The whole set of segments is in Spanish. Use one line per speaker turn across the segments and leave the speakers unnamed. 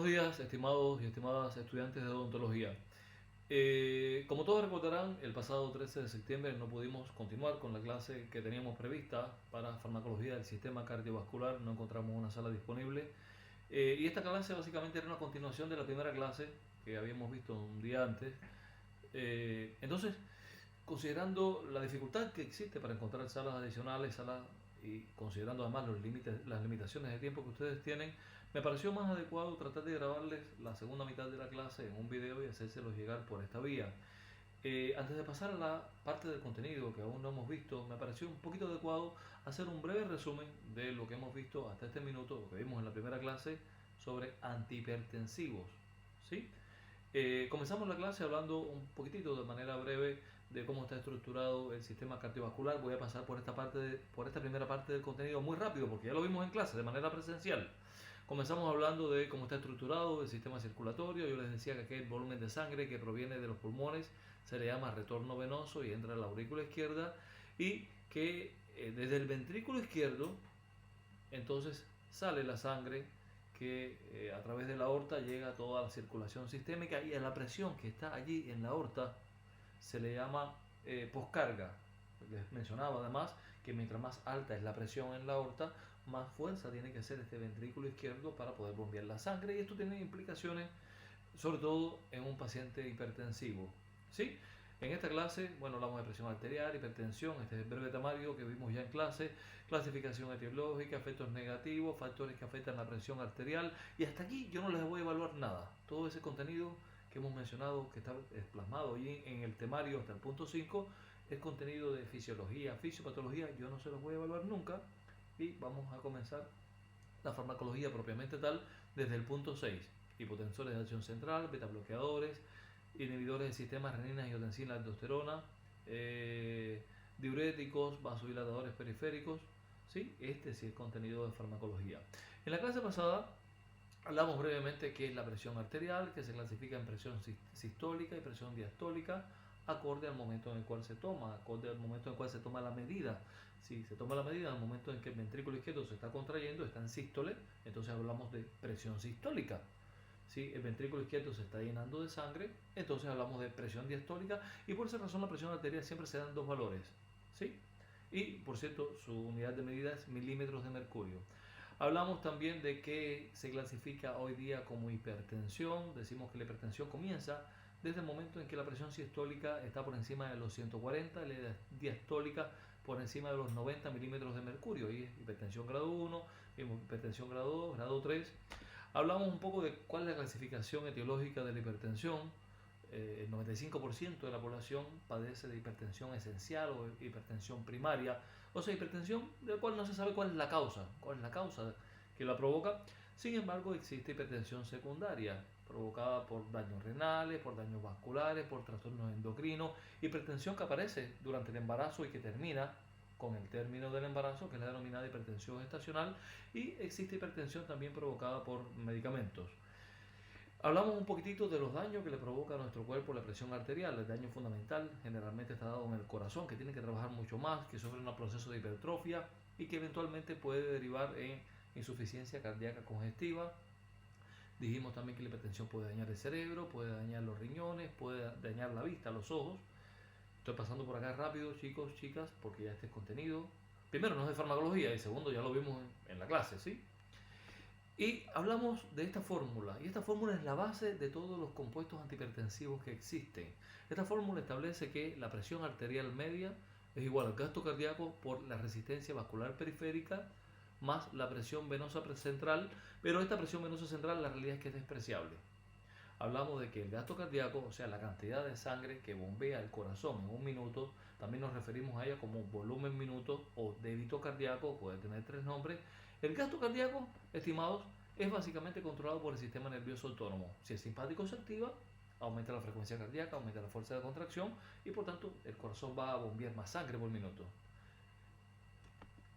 Buenos días, estimados y estimadas estudiantes de odontología. Como todos recordarán, el pasado 13 de septiembre no pudimos continuar con la clase que teníamos prevista para farmacología del sistema cardiovascular, no encontramos una sala disponible. Y esta clase básicamente era una continuación de la primera clase que habíamos visto un día antes. Entonces, considerando la dificultad que existe para encontrar salas adicionales, y considerando además los límites, las limitaciones de tiempo que ustedes tienen, me pareció más adecuado tratar de grabarles la segunda mitad de la clase en un video y hacérselos llegar por esta vía. Antes de pasar a la parte del contenido que aún no hemos visto, me pareció un poquito adecuado hacer un breve resumen de lo que hemos visto hasta este minuto, lo que vimos en la primera clase sobre antihipertensivos. ¿Sí? Comenzamos la clase hablando un poquitito de manera breve de cómo está estructurado el sistema cardiovascular. Voy a pasar por por esta primera parte del contenido muy rápido porque ya lo vimos en clase de manera presencial. Comenzamos hablando de cómo está estructurado el sistema circulatorio. Yo les decía que aquel volumen de sangre que proviene de los pulmones se le llama retorno venoso y entra a la aurícula izquierda, y que desde el ventrículo izquierdo entonces sale la sangre que a través de la aorta llega a toda la circulación sistémica, y a la presión que está allí en la aorta se le llama poscarga. Les mencionaba además que mientras más alta es la presión en la aorta, más fuerza tiene que hacer este ventrículo izquierdo para poder bombear la sangre, y esto tiene implicaciones sobre todo en un paciente hipertensivo. ¿Sí? En esta clase, bueno, hablamos de presión arterial, hipertensión, este es el breve temario que vimos ya en clase, clasificación etiológica, efectos negativos, factores que afectan la presión arterial, y hasta aquí yo no les voy a evaluar nada. Todo ese contenido que hemos mencionado, que está plasmado allí en el temario hasta el punto 5, es contenido de fisiología, fisiopatología, yo no se los voy a evaluar nunca, y vamos a comenzar la farmacología propiamente tal desde el punto 6. Hipotensores de acción central, betabloqueadores, inhibidores del sistema renina, angiotensina, aldosterona, diuréticos, vasodilatadores periféricos. ¿Sí? Este sí es contenido de farmacología. En la clase pasada hablamos brevemente qué es la presión arterial, que se clasifica en presión sistólica y presión diastólica, acorde al momento en el cual se toma, acorde al momento en el cual se toma la medida. Si se toma la medida en el momento en que el ventrículo izquierdo se está contrayendo, está en sístole, entonces hablamos de presión sistólica. Si el ventrículo izquierdo se está llenando de sangre, entonces hablamos de presión diastólica, y por esa razón la presión arterial siempre se dan dos valores. ¿Sí? Y, por cierto, su unidad de medida es milímetros de mercurio. Hablamos también de que se clasifica hoy día como hipertensión. Decimos que la hipertensión comienza desde el momento en que la presión sistólica está por encima de los 140 y la diastólica por encima de los 90 milímetros de mercurio. Y hipertensión grado 1, hipertensión grado 2, grado 3. Hablamos un poco de cuál es la clasificación etiológica de la hipertensión. El 95% de la población padece de hipertensión esencial o hipertensión primaria, o sea, hipertensión de la cual no se sabe cuál es la causa que la provoca. Sin embargo, existe hipertensión secundaria, provocada por daños renales, por daños vasculares, por trastornos endocrinos, hipertensión que aparece durante el embarazo y que termina con el término del embarazo, que es la denominada hipertensión gestacional, y existe hipertensión también provocada por medicamentos. Hablamos un poquitito de los daños que le provoca a nuestro cuerpo la presión arterial. El daño fundamental generalmente está dado en el corazón, que tiene que trabajar mucho más, que sufre un proceso de hipertrofia y que eventualmente puede derivar en insuficiencia cardíaca congestiva. Dijimos también que la hipertensión puede dañar el cerebro, puede dañar los riñones, puede dañar la vista, los ojos. Estoy pasando por acá rápido, chicos, chicas, porque ya este es contenido. Primero, no es de farmacología, y segundo, ya lo vimos en la clase, ¿sí? Y hablamos de esta fórmula, y esta fórmula es la base de todos los compuestos antihipertensivos que existen. Esta fórmula establece que la presión arterial media es igual al gasto cardíaco por la resistencia vascular periférica más la presión venosa central, pero esta presión venosa central la realidad es que es despreciable. Hablamos de que el gasto cardíaco, o sea, la cantidad de sangre que bombea el corazón en un minuto, también nos referimos a ella como volumen minuto o débito cardíaco, puede tener tres nombres. El gasto cardíaco, estimados, es básicamente controlado por el sistema nervioso autónomo. Si el simpático se activa, aumenta la frecuencia cardíaca, aumenta la fuerza de contracción, y por tanto el corazón va a bombear más sangre por minuto.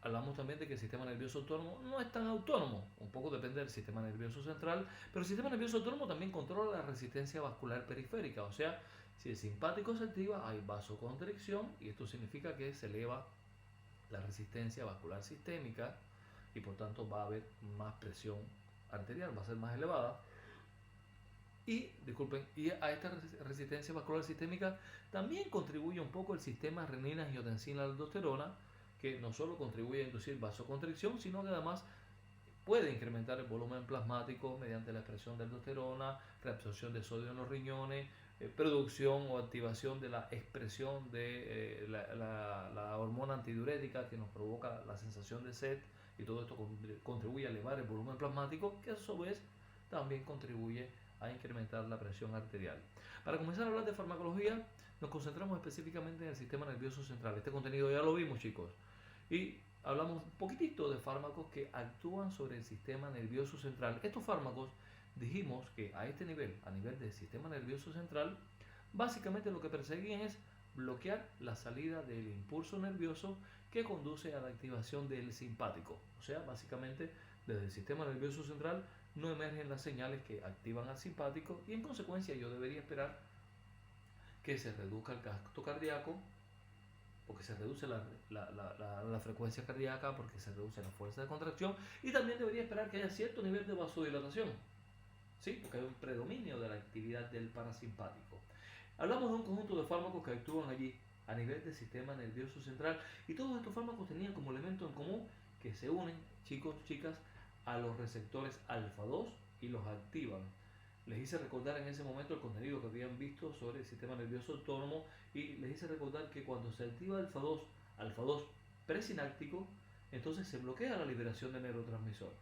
Hablamos también de que el sistema nervioso autónomo no es tan autónomo, un poco depende del sistema nervioso central, pero el sistema nervioso autónomo también controla la resistencia vascular periférica, o sea, si el simpático se activa hay vasoconstricción, y esto significa que se eleva la resistencia vascular sistémica y por tanto va a haber más presión arterial, va a ser más elevada. Y a esta resistencia vascular sistémica también contribuye un poco el sistema renina-angiotensina-aldosterona, que no solo contribuye a inducir vasoconstricción, sino que además puede incrementar el volumen plasmático mediante la expresión de aldosterona, reabsorción de sodio en los riñones, producción o activación de la expresión de la hormona antidiurética que nos provoca la sensación de sed, y todo esto contribuye a elevar el volumen plasmático, que a su vez también contribuye a incrementar la presión arterial. Para comenzar a hablar de farmacología, nos concentramos específicamente en el sistema nervioso central. Este contenido ya lo vimos, chicos, y hablamos un poquitito de fármacos que actúan sobre el sistema nervioso central. Estos fármacos, dijimos que a este nivel, a nivel del sistema nervioso central, básicamente lo que perseguían es bloquear la salida del impulso nervioso que conduce a la activación del simpático. O sea, básicamente desde el sistema nervioso central no emergen las señales que activan al simpático, y en consecuencia yo debería esperar que se reduzca el gasto cardíaco, porque se reduce la frecuencia cardíaca, porque se reduce la fuerza de contracción, y también debería esperar que haya cierto nivel de vasodilatación, ¿sí? Porque hay un predominio de la actividad del parasimpático. Hablamos de un conjunto de fármacos que actúan allí a nivel del sistema nervioso central, y todos estos fármacos tenían como elemento en común que se unen, chicos, chicas, a los receptores alfa 2 y los activan. Les hice recordar en ese momento el contenido que habían visto sobre el sistema nervioso autónomo, y les hice recordar que cuando se activa alfa 2 presináptico, entonces se bloquea la liberación de neurotransmisor.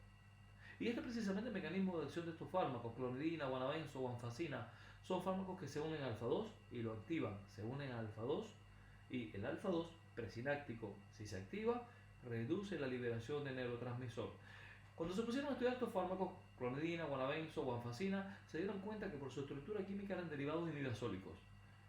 Y este es precisamente el mecanismo de acción de estos fármacos: clonidina, guanabenzo, guanfacina. Son fármacos que se unen a alfa 2 y lo activan. Se unen a alfa 2, y el alfa 2 presináptico, si se activa, reduce la liberación de neurotransmisor. Cuando se pusieron a estudiar estos fármacos, clonidina, guanabenzo, guanfacina, se dieron cuenta que por su estructura química eran derivados imidazólicos,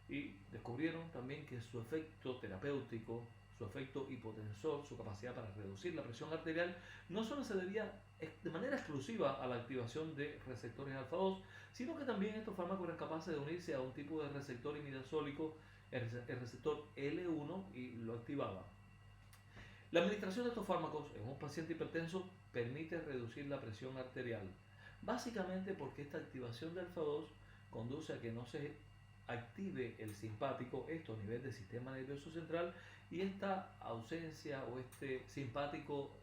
y descubrieron también que su efecto terapéutico, su efecto hipotensor, su capacidad para reducir la presión arterial, no solo se debía de manera exclusiva a la activación de receptores alfa 2, sino que también estos fármacos eran capaces de unirse a un tipo de receptor imidazólico, el receptor L1, y lo activaba. La administración de estos fármacos en un paciente hipertenso permite reducir la presión arterial, básicamente porque esta activación de alfa 2 conduce a que no se active el simpático, esto a nivel del sistema nervioso central, y esta ausencia o este simpático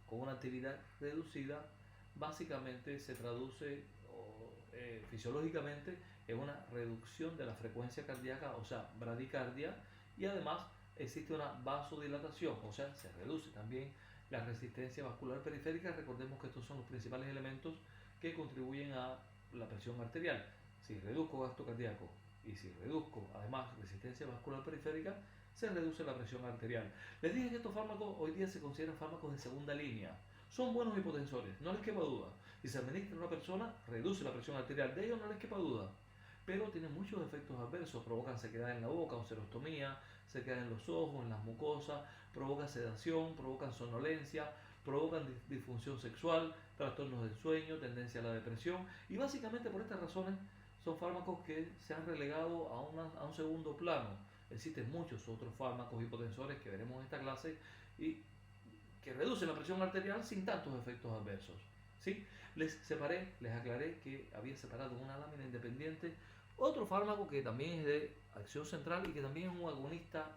con una actividad reducida básicamente se traduce fisiológicamente en una reducción de la frecuencia cardíaca, o sea, bradicardia, y además existe una vasodilatación, o sea, se reduce también la resistencia vascular periférica. Recordemos que estos son los principales elementos que contribuyen a la presión arterial. Si reduzco gasto cardíaco y si reduzco además resistencia vascular periférica, se reduce la presión arterial. Les dije que estos fármacos hoy día se consideran fármacos de segunda línea. Son buenos hipotensores, no les quepa duda. Si se administra a una persona, reduce la presión arterial, de ellos no les quepa duda. Pero tienen muchos efectos adversos: provocan sequedad en la boca o serostomía, sequedad en los ojos, en las mucosas, provocan sedación, provocan somnolencia, provocan disfunción sexual, trastornos del sueño, tendencia a la depresión, y básicamente por estas razones son fármacos que se han relegado a un segundo plano. Existen muchos otros fármacos hipotensores que veremos en esta clase y que reducen la presión arterial sin tantos efectos adversos, ¿sí? Les aclaré que había separado en una lámina independiente otro fármaco que también es de acción central y que también es un agonista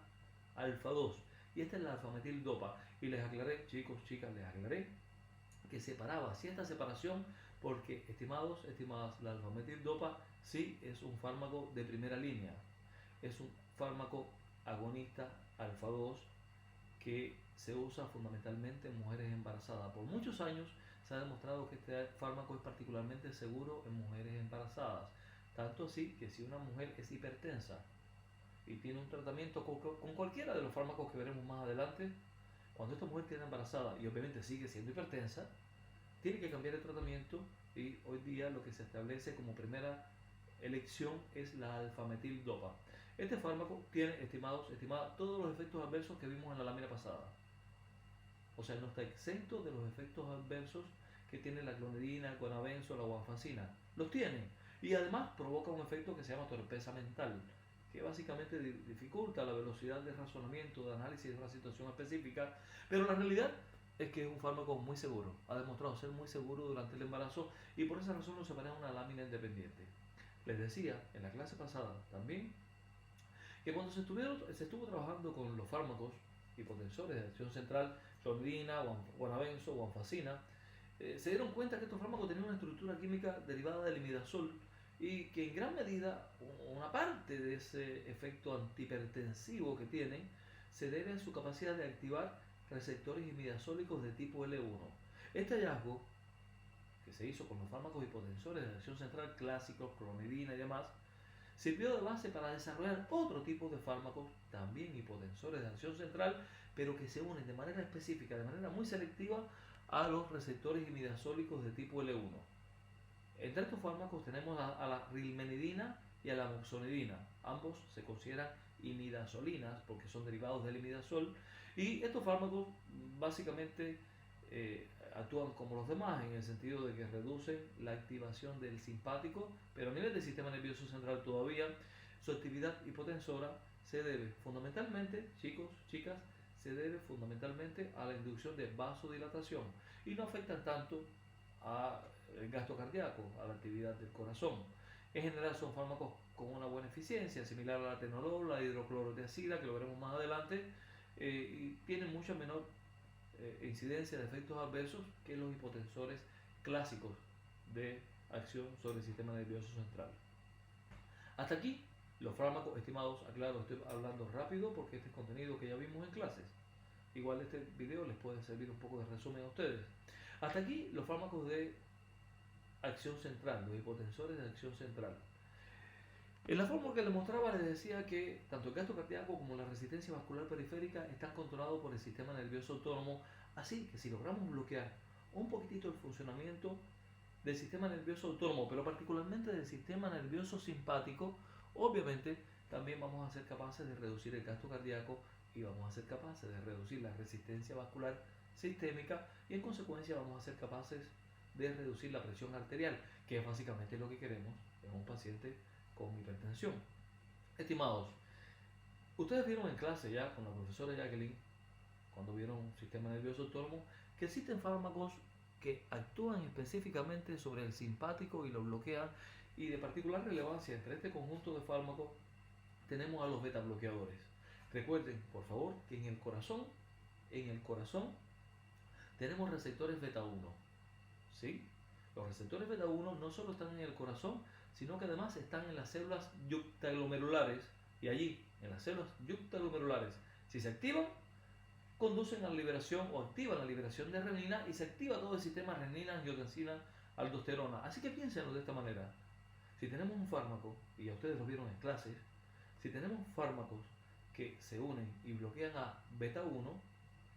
alfa 2, y este es la alfametildopa. Y les aclaré, chicos, chicas, les aclaré que separaba, hacía esta separación porque, estimados, estimadas, la alfametildopa sí es un fármaco de primera línea. Es un fármaco agonista alfa 2 que se usa fundamentalmente en mujeres embarazadas. Por muchos años se ha demostrado que este fármaco es particularmente seguro en mujeres embarazadas. Tanto así que si una mujer es hipertensa y tiene un tratamiento con cualquiera de los fármacos que veremos más adelante, cuando esta mujer queda embarazada y obviamente sigue siendo hipertensa, tiene que cambiar el tratamiento, y hoy día lo que se establece como primera elección es la alfametildopa. Este fármaco tiene, estimados, estimadas, todos los efectos adversos que vimos en la lámina pasada. O sea, no está exento de los efectos adversos que tiene la clonidina, el guanabenzo, la guanfacina. Los tiene. Y además provoca un efecto que se llama torpeza mental, que básicamente dificulta la velocidad de razonamiento, de análisis de una situación específica. Pero la realidad es que es un fármaco muy seguro. Ha demostrado ser muy seguro durante el embarazo, y por esa razón lo separé en una lámina independiente. Les decía en la clase pasada también que cuando se estuvo trabajando con los fármacos hipotensores de acción central, clonidina, guanabenzo, guanfacina, se dieron cuenta que estos fármacos tenían una estructura química derivada del imidazol y que en gran medida una parte de ese efecto antihipertensivo que tienen se debe a su capacidad de activar receptores imidazólicos de tipo L1. Este hallazgo, que se hizo con los fármacos hipotensores de acción central clásicos, clonidina y demás, sirvió de base para desarrollar otro tipo de fármacos, también hipotensores de acción central, pero que se unen de manera específica, de manera muy selectiva, a los receptores imidazólicos de tipo L1. Entre estos fármacos tenemos a la rilmenidina y a la moxonidina. Ambos se consideran imidazolinas porque son derivados del imidazol. Y estos fármacos básicamente actúan como los demás en el sentido de que reducen la activación del simpático, pero a nivel del sistema nervioso central todavía su actividad hipotensora se debe fundamentalmente, chicos, chicas, se debe fundamentalmente a la inducción de vasodilatación y no afectan tanto al gasto cardíaco, a la actividad del corazón. En general son fármacos con una buena eficiencia, similar a la atenolol, la hidroclorotiazida, que lo veremos más adelante, y tienen mucha menor incidencia de efectos adversos que los hipotensores clásicos de acción sobre el sistema nervioso central. Hasta aquí los fármacos, estimados, aclaro, estoy hablando rápido porque este es contenido que ya vimos en clases. Igual este video les puede servir un poco de resumen a ustedes. Hasta aquí los fármacos de acción central, los hipotensores de acción central. En la fórmula que les mostraba les decía que tanto el gasto cardíaco como la resistencia vascular periférica están controlados por el sistema nervioso autónomo, así que si logramos bloquear un poquitito el funcionamiento del sistema nervioso autónomo, pero particularmente del sistema nervioso simpático, obviamente también vamos a ser capaces de reducir el gasto cardíaco y vamos a ser capaces de reducir la resistencia vascular sistémica y en consecuencia vamos a ser capaces de reducir la presión arterial, que es básicamente lo que queremos en un paciente con hipertensión. Estimados, ustedes vieron en clase ya con la profesora Jacqueline, cuando vieron sistema nervioso autónomo, que existen fármacos que actúan específicamente sobre el simpático y lo bloquean, y de particular relevancia entre este conjunto de fármacos tenemos a los beta bloqueadores. Recuerden, por favor, que en el corazón tenemos receptores beta 1, ¿sí? Los receptores beta 1 no solo están en el corazón, sino que además están en las células yuctaglomerulares, y allí, en las células yuctaglomerulares, si se activan, conducen a la liberación o activan la liberación de renina y se activa todo el sistema renina, angiotensina, aldosterona. Así que piénsenlo de esta manera. Si tenemos un fármaco, y ya ustedes lo vieron en clases, si tenemos fármacos que se unen y bloquean a beta 1,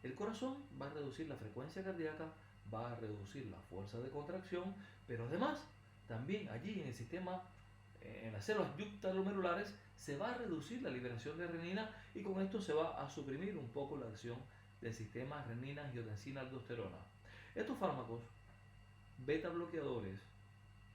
el corazón va a reducir la frecuencia cardíaca, va a reducir la fuerza de contracción, pero además también allí en el sistema, en las células yuctaglomerulares, se va a reducir la liberación de renina y con esto se va a suprimir un poco la acción del sistema renina, angiotensina, aldosterona. Estos fármacos beta bloqueadores,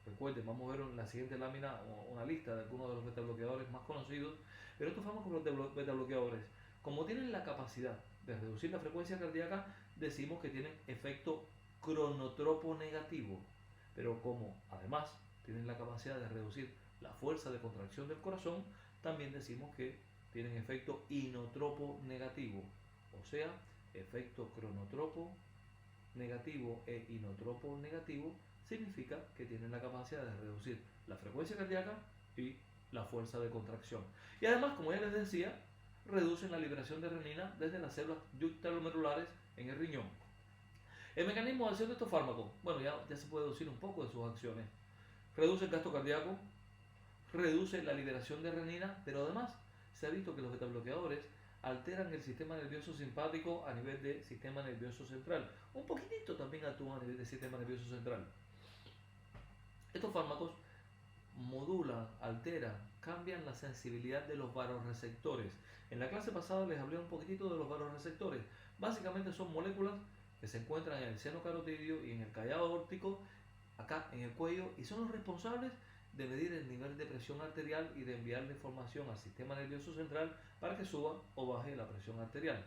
recuerden, vamos a ver en la siguiente lámina una lista de algunos de los beta bloqueadores más conocidos, pero estos fármacos beta bloqueadores, como tienen la capacidad de reducir la frecuencia cardíaca, decimos que tienen efecto cronotropo negativo, pero como además tienen la capacidad de reducir la fuerza de contracción del corazón, también decimos que tienen efecto inotropo negativo, o sea, efecto cronotropo negativo e inotropo negativo significa que tienen la capacidad de reducir la frecuencia cardíaca y la fuerza de contracción. Y además, como ya les decía, reducen la liberación de renina desde las células yuctaglomerulares en el riñón. El mecanismo de acción de estos fármacos, bueno, ya se puede deducir un poco de sus acciones. Reduce el gasto cardíaco, reduce la liberación de renina, pero además se ha visto que los betabloqueadores alteran el sistema nervioso simpático a nivel del sistema nervioso central. Un poquitito también actúan a nivel del sistema nervioso central. Estos fármacos modulan, alteran, cambian la sensibilidad de los vasoreceptores. En la clase pasada les hablé un poquitito de los vasoreceptores. Básicamente son moléculas que se encuentran en el seno carotidio y en el callado aórtico, acá en el cuello, y son los responsables de medir el nivel de presión arterial y de enviar la información al sistema nervioso central para que suba o baje la presión arterial.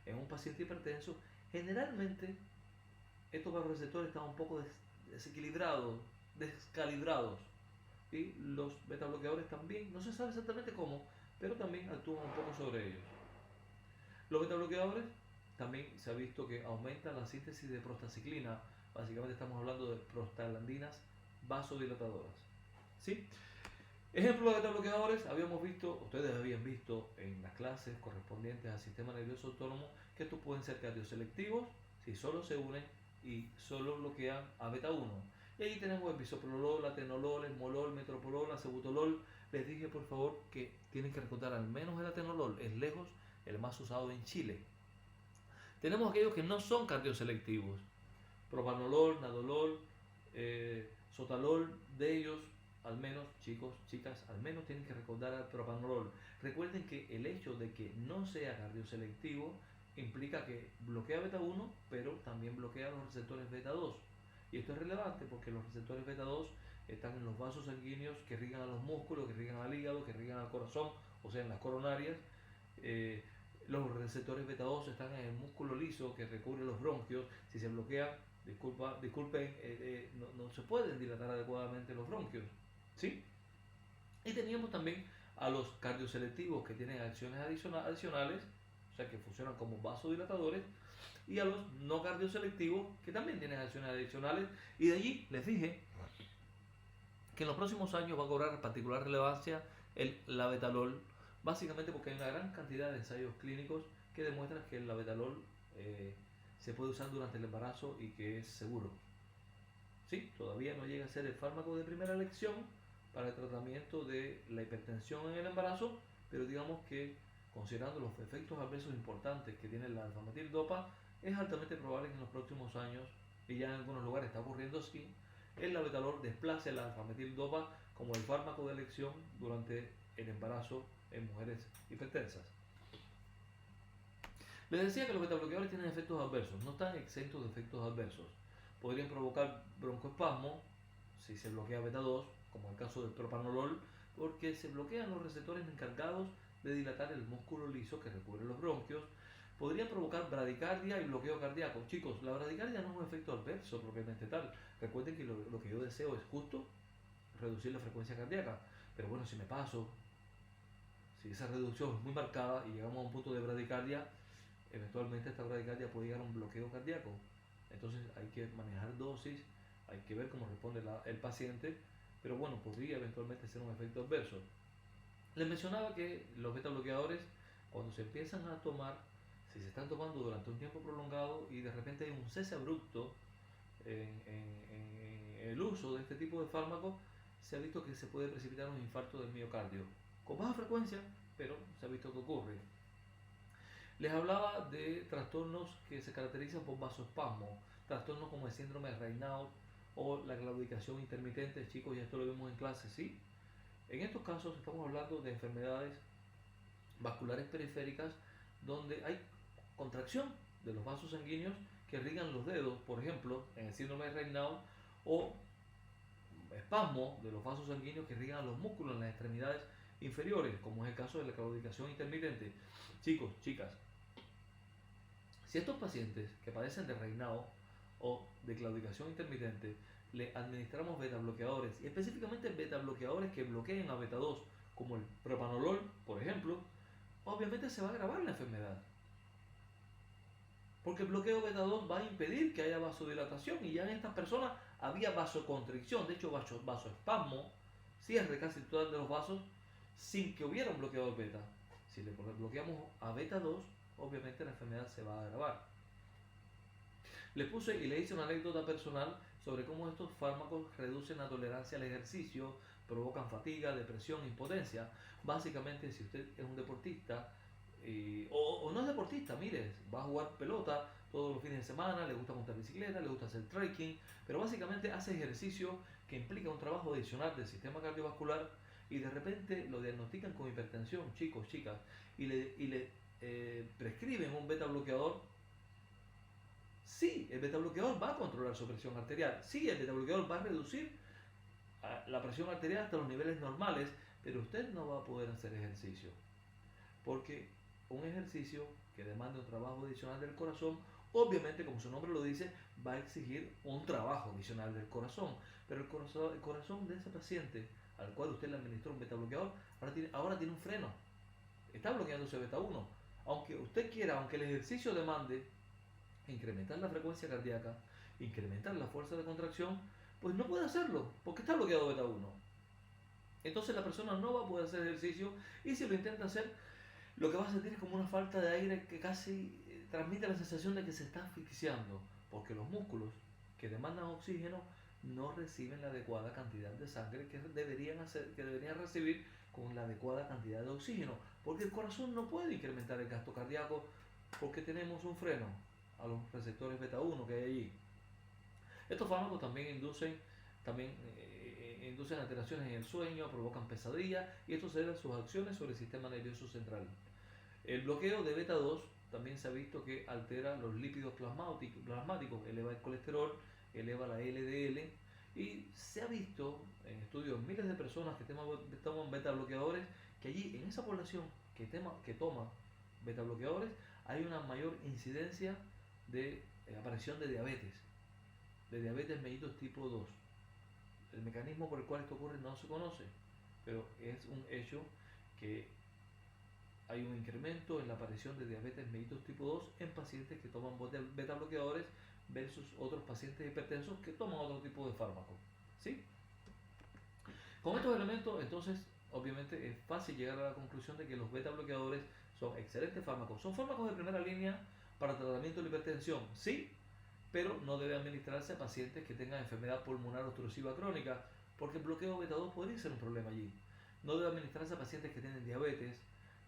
En un paciente hipertenso, generalmente estos vasoreceptores están un poco desequilibrados, descalibrados, y los beta bloqueadores también, no se sabe exactamente cómo, pero también actúan un poco sobre ellos. Los beta bloqueadores también se ha visto que aumentan la síntesis de prostaciclina, básicamente estamos hablando de prostaglandinas vasodilatadoras. ¿Sí? Ejemplo de beta bloqueadores, ustedes habían visto en las clases correspondientes al sistema nervioso autónomo que estos pueden ser cardioselectivos si solo se unen y solo bloquean a beta 1. Y ahí tenemos el bisoprolol, atenolol, esmolol, metropolol, acebutolol. Les dije por favor que tienen que recordar al menos el atenolol, es lejos el más usado en Chile. Tenemos aquellos que no son cardioselectivos, propanolol, nadolol, sotalol. De ellos, al menos, chicos, chicas, al menos tienen que recordar al propanolol. Recuerden que el hecho de que no sea cardioselectivo implica que bloquea beta 1, pero también bloquea los receptores beta 2. Y esto es relevante porque los receptores beta 2 están en los vasos sanguíneos que irrigan a los músculos, que irrigan al hígado, que irrigan al corazón, o sea, en las coronarias. Los receptores beta 2 están en el músculo liso que recubre los bronquios. Si se bloquea, disculpen, no se pueden dilatar adecuadamente los bronquios. ¿Sí? Y teníamos también a los cardioselectivos que tienen acciones adicionales, o sea que funcionan como vasodilatadores, y a los no cardioselectivos que también tienen acciones adicionales. Y de allí les dije que en los próximos años va a cobrar particular relevancia el labetalol, básicamente porque hay una gran cantidad de ensayos clínicos que demuestran que el labetalol se puede usar durante el embarazo y que es seguro. Sí, todavía no llega a ser el fármaco de primera elección para el tratamiento de la hipertensión en el embarazo, pero digamos que considerando los efectos adversos importantes que tiene la alfametil-dopa, es altamente probable que en los próximos años, y ya en algunos lugares está ocurriendo así, el labetalol desplace la alfametil-dopa como el fármaco de elección durante el embarazo en mujeres hipertensas. Les decía que los betabloqueadores tienen efectos adversos, no están exentos de efectos adversos. Podrían provocar broncoespasmo si se bloquea beta 2, como en el caso del propanolol, porque se bloquean los receptores encargados de dilatar el músculo liso que recubre los bronquios. Podrían provocar bradicardia y bloqueo cardíaco. Chicos, la bradicardia no es un efecto adverso propiamente tal. Recuerden que lo que yo deseo es justo reducir la frecuencia cardíaca. Pero bueno, si me paso, si esa reducción es muy marcada y llegamos a un punto de bradicardia, eventualmente esta bradicardia puede llegar a un bloqueo cardíaco. Entonces hay que manejar dosis, hay que ver cómo responde el paciente, pero bueno, podría eventualmente ser un efecto adverso. Les mencionaba que los beta bloqueadores, cuando se empiezan a tomar, si se están tomando durante un tiempo prolongado y de repente hay un cese abrupto en el uso de este tipo de fármacos, se ha visto que se puede precipitar un infarto del miocardio. Con baja frecuencia, pero se ha visto que ocurre. Les hablaba de trastornos que se caracterizan por vasoespasmo, trastornos como el síndrome de Raynaud o la claudicación intermitente. Chicos, ya esto lo vimos en clase, ¿sí? En estos casos estamos hablando de enfermedades vasculares periféricas donde hay contracción de los vasos sanguíneos que irrigan los dedos, por ejemplo, en el síndrome de Raynaud, o espasmo de los vasos sanguíneos que irrigan los músculos en las extremidades inferiores, como es el caso de la claudicación intermitente. Chicos, chicas, si estos pacientes que padecen de Raynaud o de claudicación intermitente le administramos beta bloqueadores, y específicamente beta bloqueadores que bloqueen a beta 2, como el propanolol, por ejemplo, obviamente se va a agravar la enfermedad. Porque el bloqueo beta 2 va a impedir que haya vasodilatación, y ya en estas personas había vasoconstricción, de hecho vasoespasmo, cierre casi total de los vasos, sin que hubiera un bloqueador beta. Si le bloqueamos a beta 2, obviamente la enfermedad se va a agravar. Le puse y le hice una anécdota personal sobre cómo estos fármacos reducen la tolerancia al ejercicio, provocan fatiga, depresión, impotencia. Básicamente, si usted es un deportista, o no es deportista, mire, va a jugar pelota todos los fines de semana, le gusta montar bicicleta, le gusta hacer trekking, pero básicamente hace ejercicio que implica un trabajo adicional del sistema cardiovascular, y de repente lo diagnostican con hipertensión, chicos, chicas, y le prescriben un beta bloqueador. Sí, el beta bloqueador va a controlar su presión arterial. Sí, el beta bloqueador va a reducir la presión arterial hasta los niveles normales, pero usted no va a poder hacer ejercicio. Porque un ejercicio que demanda un trabajo adicional del corazón Obviamente, como su nombre lo dice, va a exigir un trabajo adicional del corazón, pero el corazón de ese paciente al cual usted le administró un beta bloqueador, ahora tiene un freno, está bloqueando ese beta 1. Aunque usted quiera, aunque el ejercicio demande incrementar la frecuencia cardíaca, incrementar la fuerza de contracción, pues no puede hacerlo, porque está bloqueado beta 1. Entonces la persona no va a poder hacer ejercicio, y si lo intenta hacer, lo que va a sentir es como una falta de aire que casi transmite la sensación de que se está asfixiando, porque los músculos que demandan oxígeno no reciben la adecuada cantidad de sangre que deberían recibir con la adecuada cantidad de oxígeno, porque el corazón no puede incrementar el gasto cardíaco porque tenemos un freno a los receptores beta 1 que hay allí. Estos fármacos inducen alteraciones en el sueño, provocan pesadillas, y esto se debe a sus acciones sobre el sistema nervioso central. El bloqueo de beta 2 también se ha visto que altera los lípidos plasmáticos, eleva el colesterol, eleva la LDL, y se ha visto en estudios miles de personas que toman beta bloqueadores, que allí en esa población que toma beta bloqueadores hay una mayor incidencia de aparición de diabetes mellitus tipo 2. El mecanismo por el cual esto ocurre no se conoce, pero es un hecho que hay un incremento en la aparición de diabetes mellitus tipo 2 en pacientes que toman beta bloqueadores versus otros pacientes hipertensos que toman otro tipo de fármaco. ¿Sí? Con estos elementos, entonces, obviamente es fácil llegar a la conclusión de que los beta bloqueadores son excelentes fármacos. Son fármacos de primera línea para tratamiento de la hipertensión, sí, pero no debe administrarse a pacientes que tengan enfermedad pulmonar obstructiva crónica, porque el bloqueo beta 2 podría ser un problema allí. No debe administrarse a pacientes que tienen diabetes,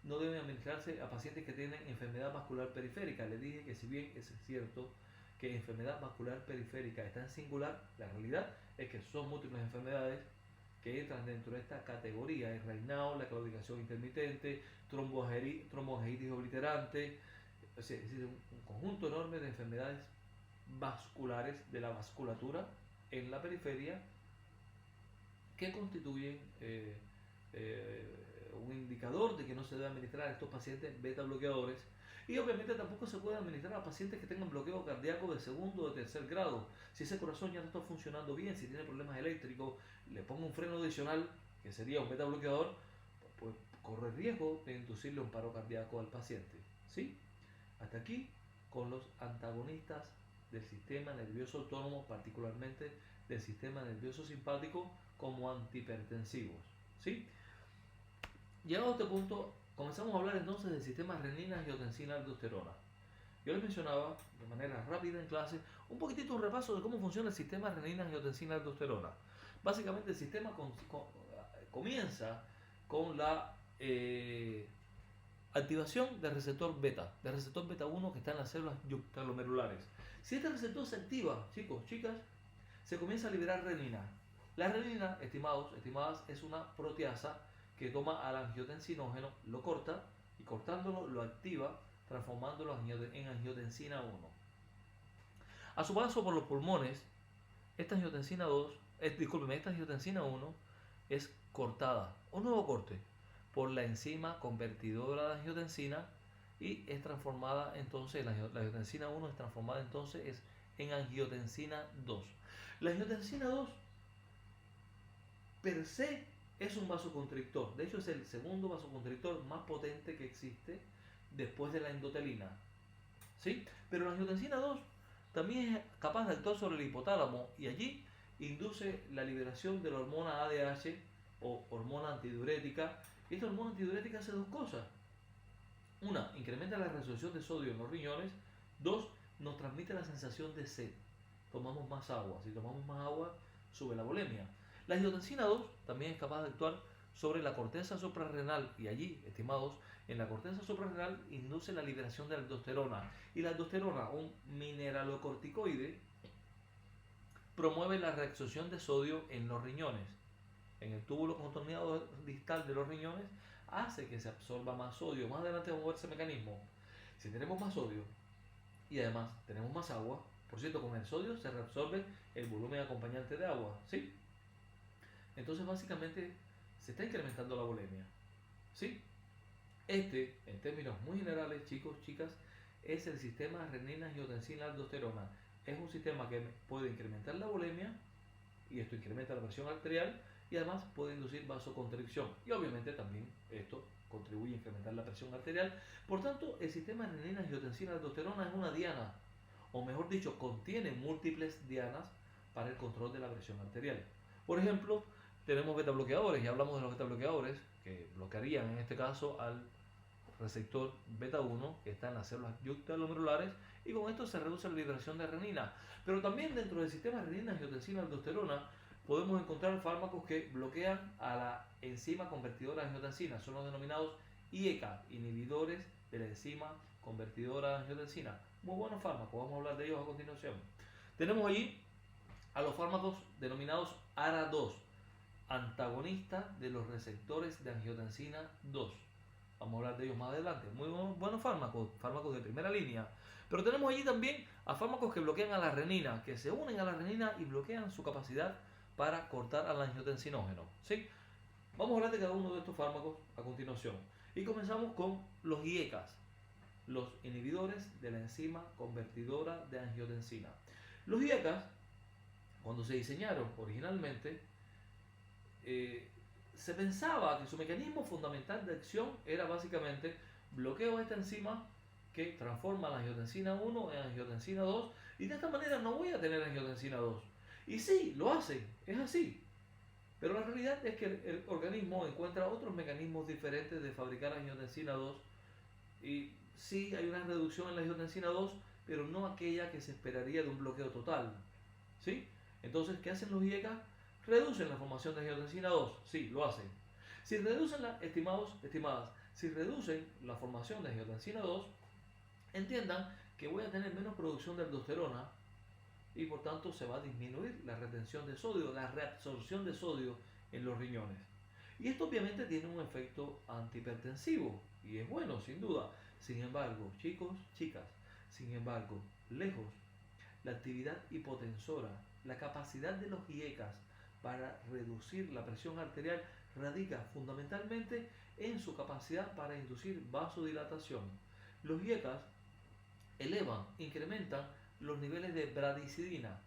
no debe administrarse a pacientes que tienen enfermedad vascular periférica. Les dije que si bien es cierto que enfermedad vascular periférica está en singular, la realidad es que son múltiples enfermedades que entran dentro de esta categoría: el Raynaud, la claudicación intermitente, tromboangiitis obliterante, es decir, un conjunto enorme de enfermedades vasculares de la vasculatura en la periferia que constituyen un indicador de que no se debe administrar a estos pacientes beta bloqueadores. Y obviamente tampoco se puede administrar a pacientes que tengan bloqueo cardíaco de segundo o de tercer grado. Si ese corazón ya no está funcionando bien, si tiene problemas eléctricos, le pongo un freno adicional, que sería un beta bloqueador, pues corre riesgo de inducirle un paro cardíaco al paciente. ¿Sí? Hasta aquí con los antagonistas del sistema nervioso autónomo, particularmente del sistema nervioso simpático, como antihipertensivos. ¿Sí? Llegado a este punto, comenzamos a hablar entonces del sistema renina-angiotensina-aldosterona. Yo les mencionaba de manera rápida en clase un poquitito un repaso de cómo funciona el sistema renina-angiotensina-aldosterona. Básicamente el sistema comienza con la activación del receptor beta 1 que está en las células yuxtaglomerulares. Si este receptor se activa, chicos, chicas, se comienza a liberar renina. La renina, estimadas, es una proteasa que toma al angiotensinógeno, lo corta, y cortándolo lo activa, transformándolo en angiotensina 1. A su paso por los pulmones, esta angiotensina 1 es cortada, un nuevo corte, por la enzima convertidora de angiotensina, y es transformada entonces, la angiotensina 1 es transformada entonces en angiotensina 2. La angiotensina 2 per se es un vasoconstrictor, de hecho es el segundo vasoconstrictor más potente que existe después de la endotelina, ¿sí? Pero la angiotensina 2 también es capaz de actuar sobre el hipotálamo, y allí induce la liberación de la hormona ADH o hormona antidiurética. Y esta hormona antidiurética hace dos cosas: una, incrementa la reabsorción de sodio en los riñones; dos, nos transmite la sensación de sed, tomamos más agua, si tomamos más agua sube la volemia. La angiotensina 2 también es capaz de actuar sobre la corteza suprarrenal, y allí, estimados, en la corteza suprarrenal induce la liberación de aldosterona, y la aldosterona, un mineralocorticoide, promueve la reabsorción de sodio en los riñones. En el túbulo contorneado distal de los riñones hace que se absorba más sodio. Más adelante vamos a ver ese mecanismo. Si tenemos más sodio y además tenemos más agua, por cierto, con el sodio se reabsorbe el volumen acompañante de agua, ¿sí? Entonces básicamente se está incrementando la volemia, ¿sí? En términos muy generales, chicos, chicas, es el sistema renina-angiotensina-aldosterona. Es un sistema que puede incrementar la bulimia, y esto incrementa la presión arterial, y además puede inducir vasoconstricción. Y obviamente también esto contribuye a incrementar la presión arterial. Por tanto, el sistema renina-angiotensina-aldosterona es una diana, o mejor dicho, contiene múltiples dianas para el control de la presión arterial. Por ejemplo, tenemos beta bloqueadores, ya hablamos de los beta bloqueadores, que bloquearían en este caso al receptor beta 1 que está en las células yuctaglomerulares, y con esto se reduce la liberación de renina. Pero también dentro del sistema renina-angiotensina-aldosterona podemos encontrar fármacos que bloquean a la enzima convertidora de angiotensina, son los denominados IECA, inhibidores de la enzima convertidora de angiotensina. Muy buenos fármacos, vamos a hablar de ellos a continuación. Tenemos allí a los fármacos denominados ARA2, antagonista de los receptores de angiotensina 2. Vamos a hablar de ellos más adelante. Muy buenos fármacos, fármacos de primera línea. Pero tenemos allí también a fármacos que bloquean a la renina, que se unen a la renina y bloquean su capacidad para cortar al angiotensinógeno. ¿Sí? Vamos a hablar de cada uno de estos fármacos a continuación. Y comenzamos con los IECAs, los inhibidores de la enzima convertidora de angiotensina. Los IECAs, cuando se diseñaron originalmente, se pensaba que su mecanismo fundamental de acción era básicamente bloqueo de esta enzima que transforma la angiotensina 1 en angiotensina 2, y de esta manera no voy a tener angiotensina 2. Y sí, lo hace, es así. Pero la realidad es que el organismo encuentra otros mecanismos diferentes de fabricar angiotensina 2, y sí hay una reducción en la angiotensina 2, pero no aquella que se esperaría de un bloqueo total. ¿Sí? Entonces, ¿qué hacen los IECA? Reducen la formación de angiotensina 2, sí, lo hacen. Si reducen estimadas, si reducen la formación de angiotensina 2, entiendan que voy a tener menos producción de aldosterona, y por tanto se va a disminuir la retención de sodio, la reabsorción de sodio en los riñones. Y esto obviamente tiene un efecto antihipertensivo, y es bueno, sin duda. Sin embargo, chicos, chicas, sin embargo, lejos, la actividad hipotensora, la capacidad de los IECAs para reducir la presión arterial radica fundamentalmente en su capacidad para inducir vasodilatación. Los IECAs incrementan los niveles de bradicidina.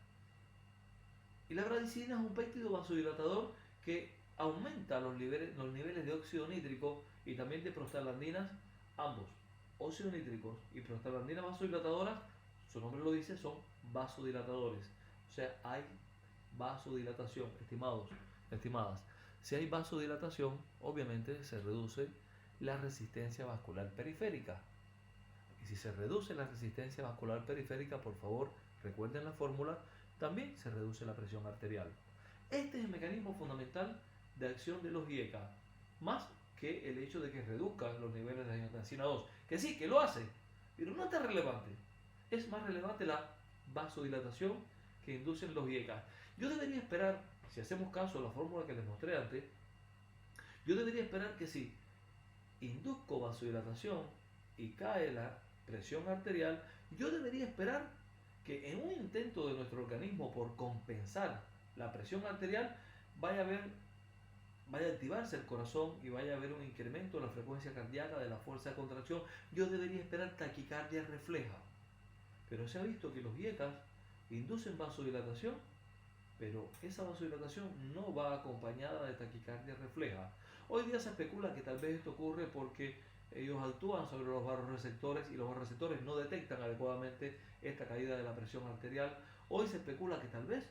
Y la bradicidina es un péptido vasodilatador que aumenta los niveles de óxido nítrico y también de prostaglandinas, ambos, óxido nítricos y prostaglandinas vasodilatadoras, su nombre lo dice, son vasodilatadores. O sea, hay vasodilatación, estimadas. Si hay vasodilatación, obviamente se reduce la resistencia vascular periférica. Y si se reduce la resistencia vascular periférica, por favor, recuerden la fórmula, también se reduce la presión arterial. Este es el mecanismo fundamental de acción de los IECA, más que el hecho de que reduzcan los niveles de angiotensina 2, que sí, que lo hace, pero no es tan relevante. Es más relevante la vasodilatación que inducen los IECA. Yo debería esperar, si hacemos caso a la fórmula que les mostré antes, yo debería esperar que si induzco vasodilatación y cae la presión arterial, yo debería esperar que en un intento de nuestro organismo por compensar la presión arterial vaya a activarse el corazón y vaya a haber un incremento de la frecuencia cardíaca, de la fuerza de contracción. Yo debería esperar taquicardia refleja. Pero se ha visto que los IECAs inducen vasodilatación, pero esa vasodilatación no va acompañada de taquicardia refleja. Hoy día se especula que tal vez esto ocurre porque ellos actúan sobre los vasoreceptores y los vasoreceptores no detectan adecuadamente esta caída de la presión arterial. Hoy se especula que tal vez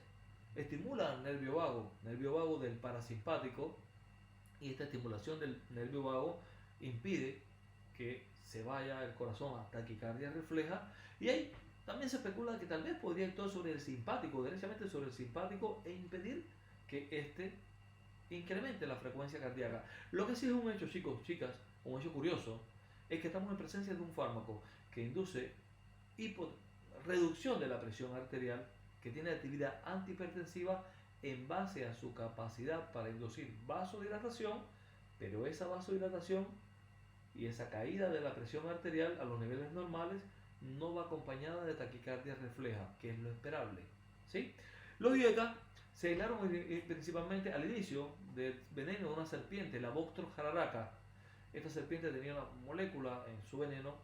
estimulan el nervio vago del parasimpático, y esta estimulación del nervio vago impide que se vaya el corazón a taquicardia refleja. Y ahí también se especula que tal vez podría actuar sobre el simpático, derechamente sobre el simpático, e impedir que éste incremente la frecuencia cardíaca. Lo que sí es un hecho, chicos, chicas, un hecho curioso, es que estamos en presencia de un fármaco que induce reducción de la presión arterial, que tiene actividad antihipertensiva en base a su capacidad para inducir vasodilatación, pero esa vasodilatación y esa caída de la presión arterial a los niveles normales no va acompañada de taquicardia refleja, que es lo esperable. ¿Sí? Los IECA se aislaron principalmente al inicio del veneno de una serpiente, la Bactros jararaca. Esta serpiente tenía una molécula en su veneno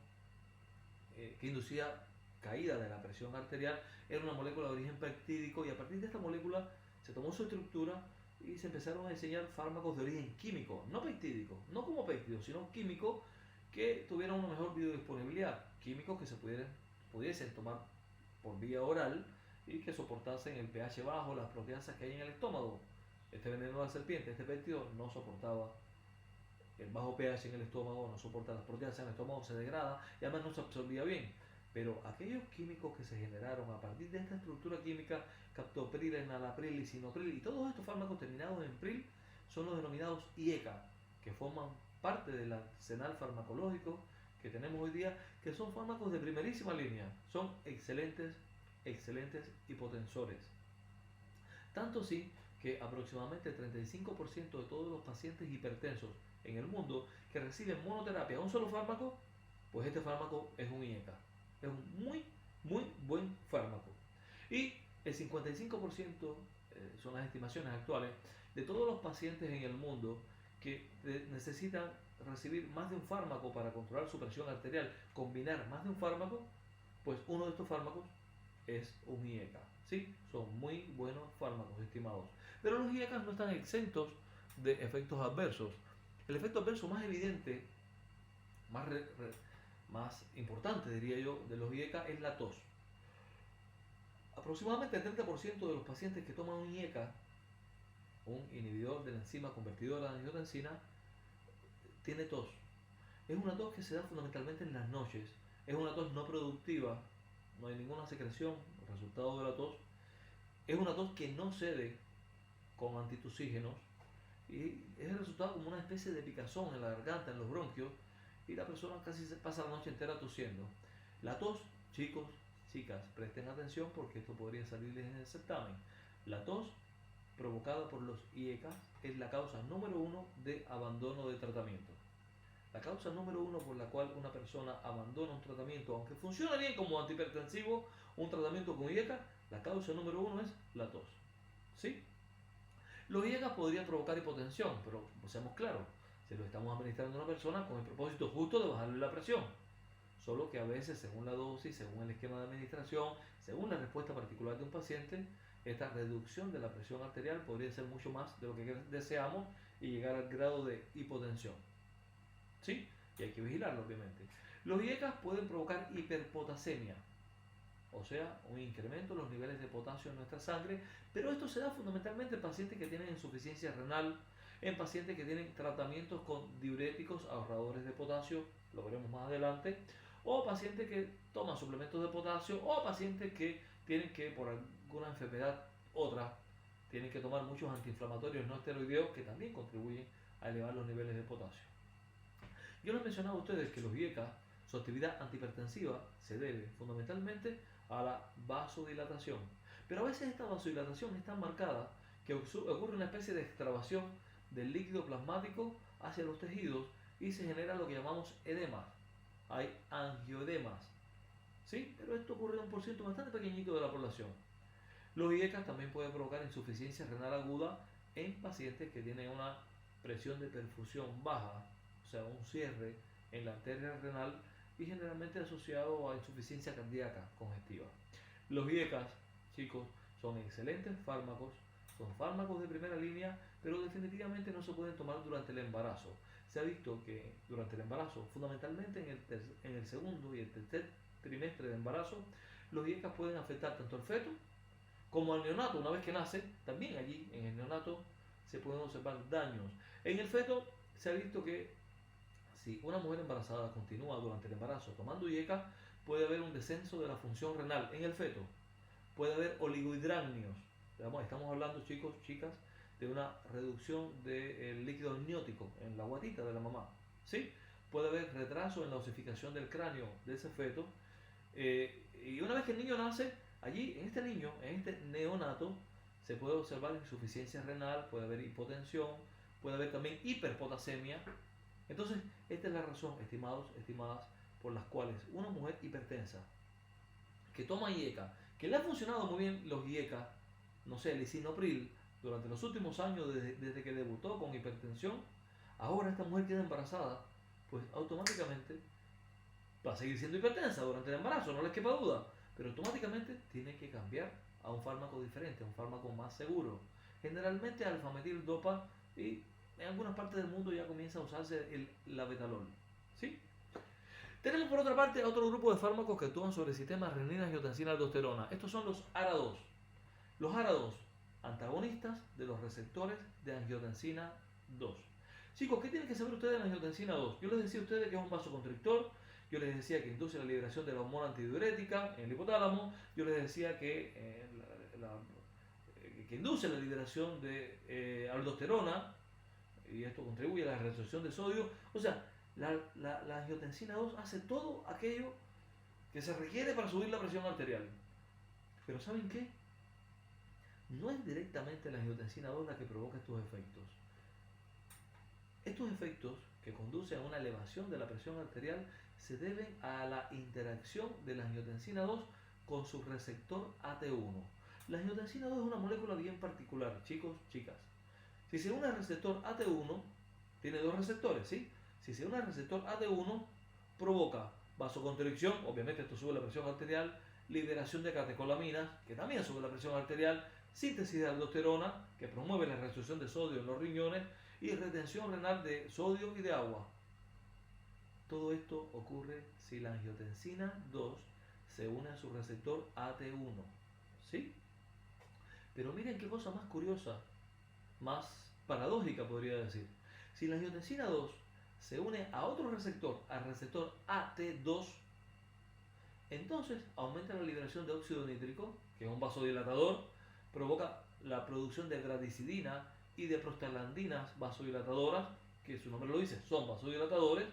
que inducía caída de la presión arterial, era una molécula de origen peptídico, y a partir de esta molécula se tomó su estructura y se empezaron a diseñar fármacos de origen químico, no peptídico, no como péptidos, sino químicos que tuvieran una mejor biodisponibilidad, químicos que se pudiesen tomar por vía oral y que soportasen el pH bajo, las proteasas que hay en el estómago. Este veneno de la serpiente, este péptido, no soportaba el bajo pH en el estómago, no soporta las proteasas en el estómago, se degrada y además no se absorbía bien. Pero aquellos químicos que se generaron a partir de esta estructura química, captopril, enalapril, lisinopril y todos estos fármacos terminados en pril, son los denominados IECA, que forman parte del arsenal farmacológico que tenemos hoy día, que son fármacos de primerísima línea, son excelentes hipotensores. Tanto así que aproximadamente el 35% de todos los pacientes hipertensos en el mundo que reciben monoterapia, un solo fármaco, pues este fármaco es un IECA. Es un muy buen fármaco. Y el 55%, son las estimaciones actuales, de todos los pacientes en el mundo que necesitan recibir más de un fármaco para controlar su presión arterial, combinar más de un fármaco, pues uno de estos fármacos es un IECA. ¿Sí? Son muy buenos fármacos, estimados. Pero los IECAs no están exentos de efectos adversos. El efecto adverso más evidente, más importante, diría yo, de los IECA es la tos. Aproximadamente el 30% de los pacientes que toman un IECA, un inhibidor de la enzima convertidora de angiotensina, tiene tos. Es una tos que se da fundamentalmente en las noches. Es una tos no productiva, no hay ninguna secreción, resultado de la tos. Es una tos que no cede con antitusígenos y es el resultado como una especie de picazón en la garganta, en los bronquios, y la persona casi se pasa la noche entera tosiendo. La tos, chicos, chicas, presten atención porque esto podría salirles en el certamen. La tos provocada por los IECA es la causa número 1 de abandono de tratamiento. La causa número 1 por la cual una persona abandona un tratamiento, aunque funciona bien como antihipertensivo, un tratamiento con IECA, la causa número 1 es la tos. ¿Sí? Los IECA podrían provocar hipotensión, pero seamos claros, se lo estamos administrando a una persona con el propósito justo de bajarle la presión. Solo que a veces, según la dosis, según el esquema de administración, según la respuesta particular de un paciente, esta reducción de la presión arterial podría ser mucho más de lo que deseamos y llegar al grado de hipotensión. ¿Sí? Y hay que vigilarlo, obviamente. Los IECAs pueden provocar hiperpotasemia, o sea, un incremento de los niveles de potasio en nuestra sangre, pero esto se da fundamentalmente en pacientes que tienen insuficiencia renal, en pacientes que tienen tratamientos con diuréticos ahorradores de potasio, lo veremos más adelante, o pacientes que toman suplementos de potasio, o pacientes que tienen que, por alguna enfermedad otra, tienen que tomar muchos antiinflamatorios no esteroideos que también contribuyen a elevar los niveles de potasio. Yo les mencionaba a ustedes que los IECA, su actividad antihipertensiva se debe fundamentalmente a la vasodilatación. Pero a veces esta vasodilatación es tan marcada que ocurre una especie de extravasación del líquido plasmático hacia los tejidos y se genera lo que llamamos edema. Hay angioedemas. ¿Sí? Pero esto ocurre en un porcentaje bastante pequeñito de la población. Los IECA también pueden provocar insuficiencia renal aguda en pacientes que tienen una presión de perfusión baja, o sea, un cierre en la arteria renal y generalmente asociado a insuficiencia cardíaca congestiva. Los IECAs, chicos, son excelentes fármacos, son fármacos de primera línea, pero definitivamente no se pueden tomar durante el embarazo. Se ha visto que durante el embarazo, fundamentalmente en el segundo y el tercer trimestre de embarazo, los IECAs pueden afectar tanto al feto como al neonato. Una vez que nace, también allí en el neonato se pueden observar daños. En el feto se ha visto que si una mujer embarazada continúa durante el embarazo tomando IECA, puede haber un descenso de la función renal en el feto. Puede haber oligohidramnios. Estamos hablando, chicos, chicas, de una reducción del líquido amniótico en la guatita de la mamá. ¿Sí? Puede haber retraso en la osificación del cráneo de ese feto. Y una vez que el niño nace, allí, en este niño, en este neonato, se puede observar insuficiencia renal, puede haber hipotensión, puede haber también hiperpotasemia. Entonces, esta es la razón, estimados, estimadas, por las cuales una mujer hipertensa que toma IECA, que le ha funcionado muy bien los IECA, no sé, el lisinopril, durante los últimos años desde que debutó con hipertensión, ahora esta mujer queda embarazada, pues automáticamente va a seguir siendo hipertensa durante el embarazo, no les quepa duda, pero automáticamente tiene que cambiar a un fármaco diferente, a un fármaco más seguro. Generalmente alfametil dopa y en algunas partes del mundo ya comienza a usarse el labetalol. ¿Sí? Tenemos por otra parte otro grupo de fármacos que actúan sobre el sistema renina-angiotensina-aldosterona. Estos son los ARA2. Los ARA2, antagonistas de los receptores de angiotensina 2. Chicos, ¿qué tienen que saber ustedes de la angiotensina 2? Yo les decía a ustedes que es un vasoconstrictor, yo les decía que induce la liberación de la hormona antidiurética en el hipotálamo, yo les decía que, que induce la liberación de aldosterona, y esto contribuye a la reabsorción de sodio. O sea, la angiotensina 2 hace todo aquello que se requiere para subir la presión arterial. Pero ¿saben qué? No es directamente la angiotensina 2 la que provoca estos efectos. Estos efectos que conducen a una elevación de la presión arterial se deben a la interacción de la angiotensina 2 con su receptor AT1. La angiotensina 2 es una molécula bien particular, chicos, chicas. Si se une al receptor AT1, tiene dos receptores, ¿sí? Si se une al receptor AT1, provoca vasoconstricción, obviamente esto sube la presión arterial, liberación de catecolaminas, que también sube la presión arterial, síntesis de aldosterona, que promueve la reabsorción de sodio en los riñones, y retención renal de sodio y de agua. Todo esto ocurre si la angiotensina 2 se une a su receptor AT1, ¿sí? Pero miren qué cosa más curiosa, más paradójica podría decir. Si la angiotensina 2 se une a otro receptor, al receptor AT2, entonces aumenta la liberación de óxido nítrico, que es un vasodilatador, provoca la producción de gradicidina y de prostaglandinas vasodilatadoras, que su nombre lo dice, son vasodilatadores,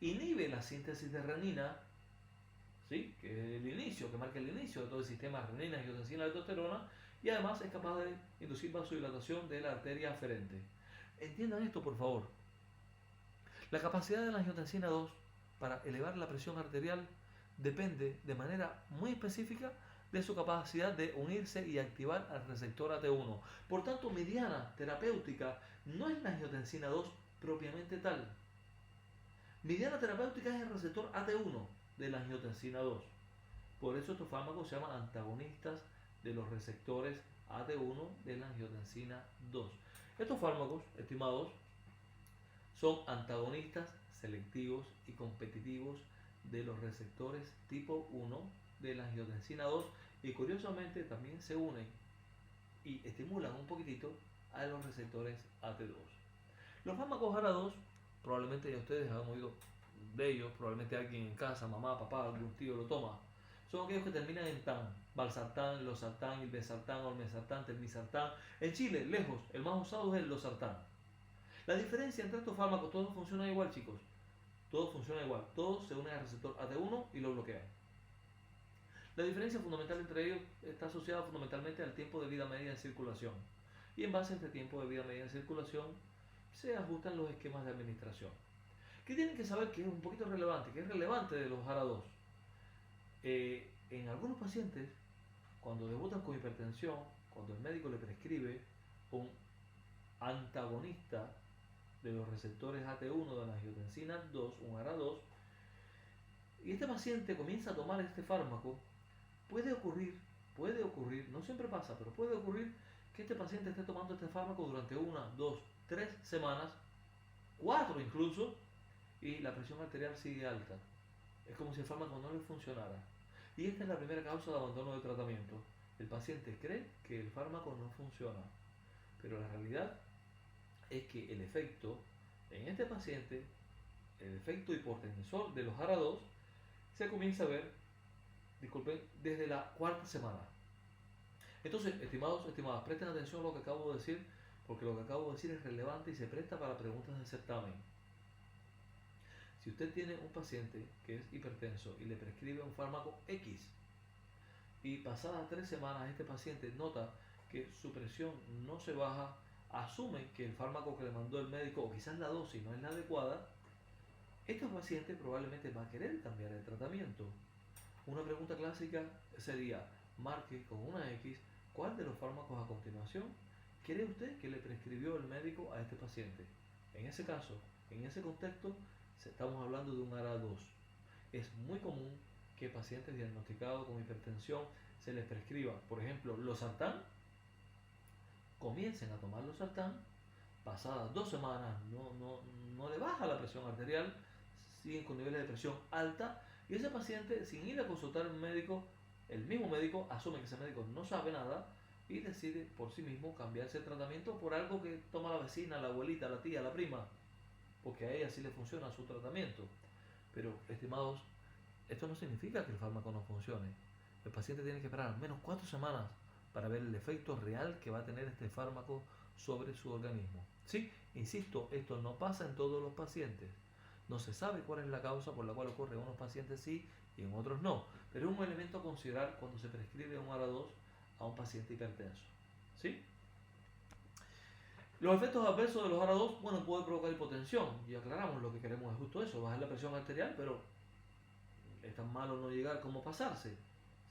inhibe la síntesis de renina, ¿sí? Que es el inicio, que marca el inicio de todo el sistema renina, angiotensina, aldosterona, y además es capaz de inducir vasodilatación de la arteria aferente. Entiendan esto, por favor. La capacidad de la angiotensina 2 para elevar la presión arterial depende de manera muy específica de su capacidad de unirse y activar al receptor AT1. Por tanto, mi diana terapéutica no es la angiotensina 2 propiamente tal. Mi diana terapéutica es el receptor AT1 de la angiotensina 2. Por eso estos fármacos se llaman antagonistas de los receptores AT1 de la angiotensina 2. Estos fármacos, estimados, son antagonistas selectivos y competitivos de los receptores tipo 1 de la angiotensina 2 y curiosamente también se unen y estimulan un poquitito a los receptores AT2. Los fármacos ARA2, probablemente ya ustedes han oído de ellos, probablemente alguien en casa, mamá, papá, algún tío lo toma. Son aquellos que terminan en TAN, valsartán, losartán, ilbesartán, olmesartán, telmisartán. En Chile, lejos, el más usado es el losartán. La diferencia entre estos fármacos, todos funcionan igual, chicos. Todos funcionan igual. Todos se unen al receptor AT1 y lo bloquean. La diferencia fundamental entre ellos está asociada fundamentalmente al tiempo de vida media en circulación. Y en base a este tiempo de vida media en circulación se ajustan los esquemas de administración. ¿Qué tienen que saber que es un poquito relevante? Que es relevante de los ARA2. En algunos pacientes, cuando debutan con hipertensión, cuando el médico le prescribe un antagonista de los receptores AT1 de la angiotensina 2, un ARA2, y este paciente comienza a tomar este fármaco, puede ocurrir, no siempre pasa, pero puede ocurrir que este paciente esté tomando este fármaco durante 1, 2, 3 semanas, 4 incluso, y la presión arterial sigue alta. Es como si el fármaco no le funcionara. Y esta es la primera causa de abandono de tratamiento. El paciente cree que el fármaco no funciona, pero la realidad es que el efecto en este paciente, el efecto hipotensor de los ARA2, se comienza a ver, disculpen, desde la 4ª semana. Entonces, estimados, estimadas, presten atención a lo que acabo de decir, porque lo que acabo de decir es relevante y se presta para preguntas de certamen. Si usted tiene un paciente que es hipertenso y le prescribe un fármaco X y pasadas 3 semanas este paciente nota que su presión no se baja, asume que el fármaco que le mandó el médico o quizás la dosis no es la adecuada, este paciente probablemente va a querer cambiar el tratamiento. Una pregunta clásica sería, marque con una X cuál de los fármacos a continuación cree usted que le prescribió el médico a este paciente. En ese caso, en ese contexto, estamos hablando de un ARA2. Es muy común que pacientes diagnosticados con hipertensión se les prescriba, por ejemplo, losartán, comiencen a tomar losartán, pasadas 2 semanas no le baja la presión arterial, siguen con niveles de presión alta y ese paciente, sin ir a consultar a un médico, el mismo médico asume que ese médico no sabe nada y decide por sí mismo cambiarse el tratamiento por algo que toma la vecina, la abuelita, la tía, la prima, porque a ella sí le funciona su tratamiento. Pero, estimados, esto no significa que el fármaco no funcione. El paciente tiene que esperar al menos 4 semanas para ver el efecto real que va a tener este fármaco sobre su organismo. Sí, insisto, esto no pasa en todos los pacientes. No se sabe cuál es la causa por la cual ocurre en unos pacientes sí y en otros no, pero es un elemento a considerar cuando se prescribe un ARA2 a un paciente hipertenso. ¿Sí? Los efectos adversos de los ARA2, bueno, puede provocar hipotensión, y aclaramos, lo que queremos es justo eso, bajar la presión arterial, pero es tan malo no llegar como pasarse.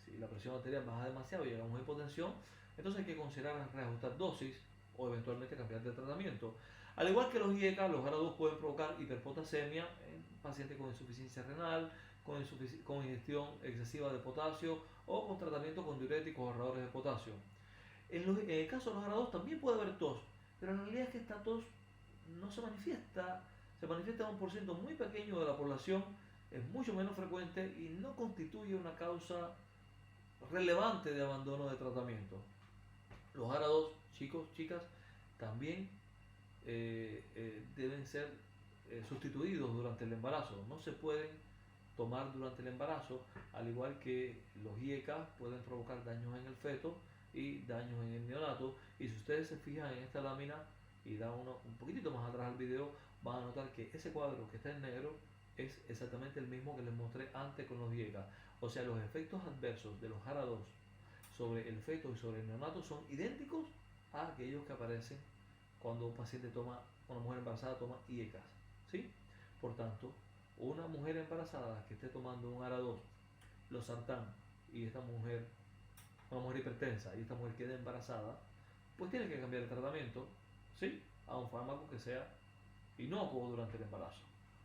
Si la presión arterial baja demasiado y llegamos a hipotensión, entonces hay que considerar reajustar dosis o eventualmente cambiar de tratamiento. Al igual que los IECA, los ARA2 pueden provocar hiperpotasemia en pacientes con insuficiencia renal, con ingestión excesiva de potasio o con tratamiento con diuréticos o ahorradores de potasio. En el caso de los ARA2 también puede haber tos, pero la realidad es que esta tos no se manifiesta, se manifiesta en un porcentaje muy pequeño de la población, es mucho menos frecuente y no constituye una causa relevante de abandono de tratamiento. Los ARA2, chicos, chicas, también deben ser sustituidos durante el embarazo. No se pueden tomar durante el embarazo, al igual que los IECA pueden provocar daños en el feto y daños en el neonato. Y si ustedes se fijan en esta lámina y dan un poquitito más atrás al video, van a notar que ese cuadro que está en negro es exactamente el mismo que les mostré antes con los IECA. O sea, los efectos adversos de los ARA2 sobre el feto y sobre el neonato son idénticos a aquellos que aparecen cuando un paciente toma, una mujer embarazada toma IECAS. ¿Sí? Por tanto, una mujer embarazada que esté tomando un ARA2, losartán, y esta mujer, una mujer hipertensa, y esta mujer queda embarazada, pues tiene que cambiar el tratamiento, ¿sí? A un fármaco que sea inocuo durante el embarazo.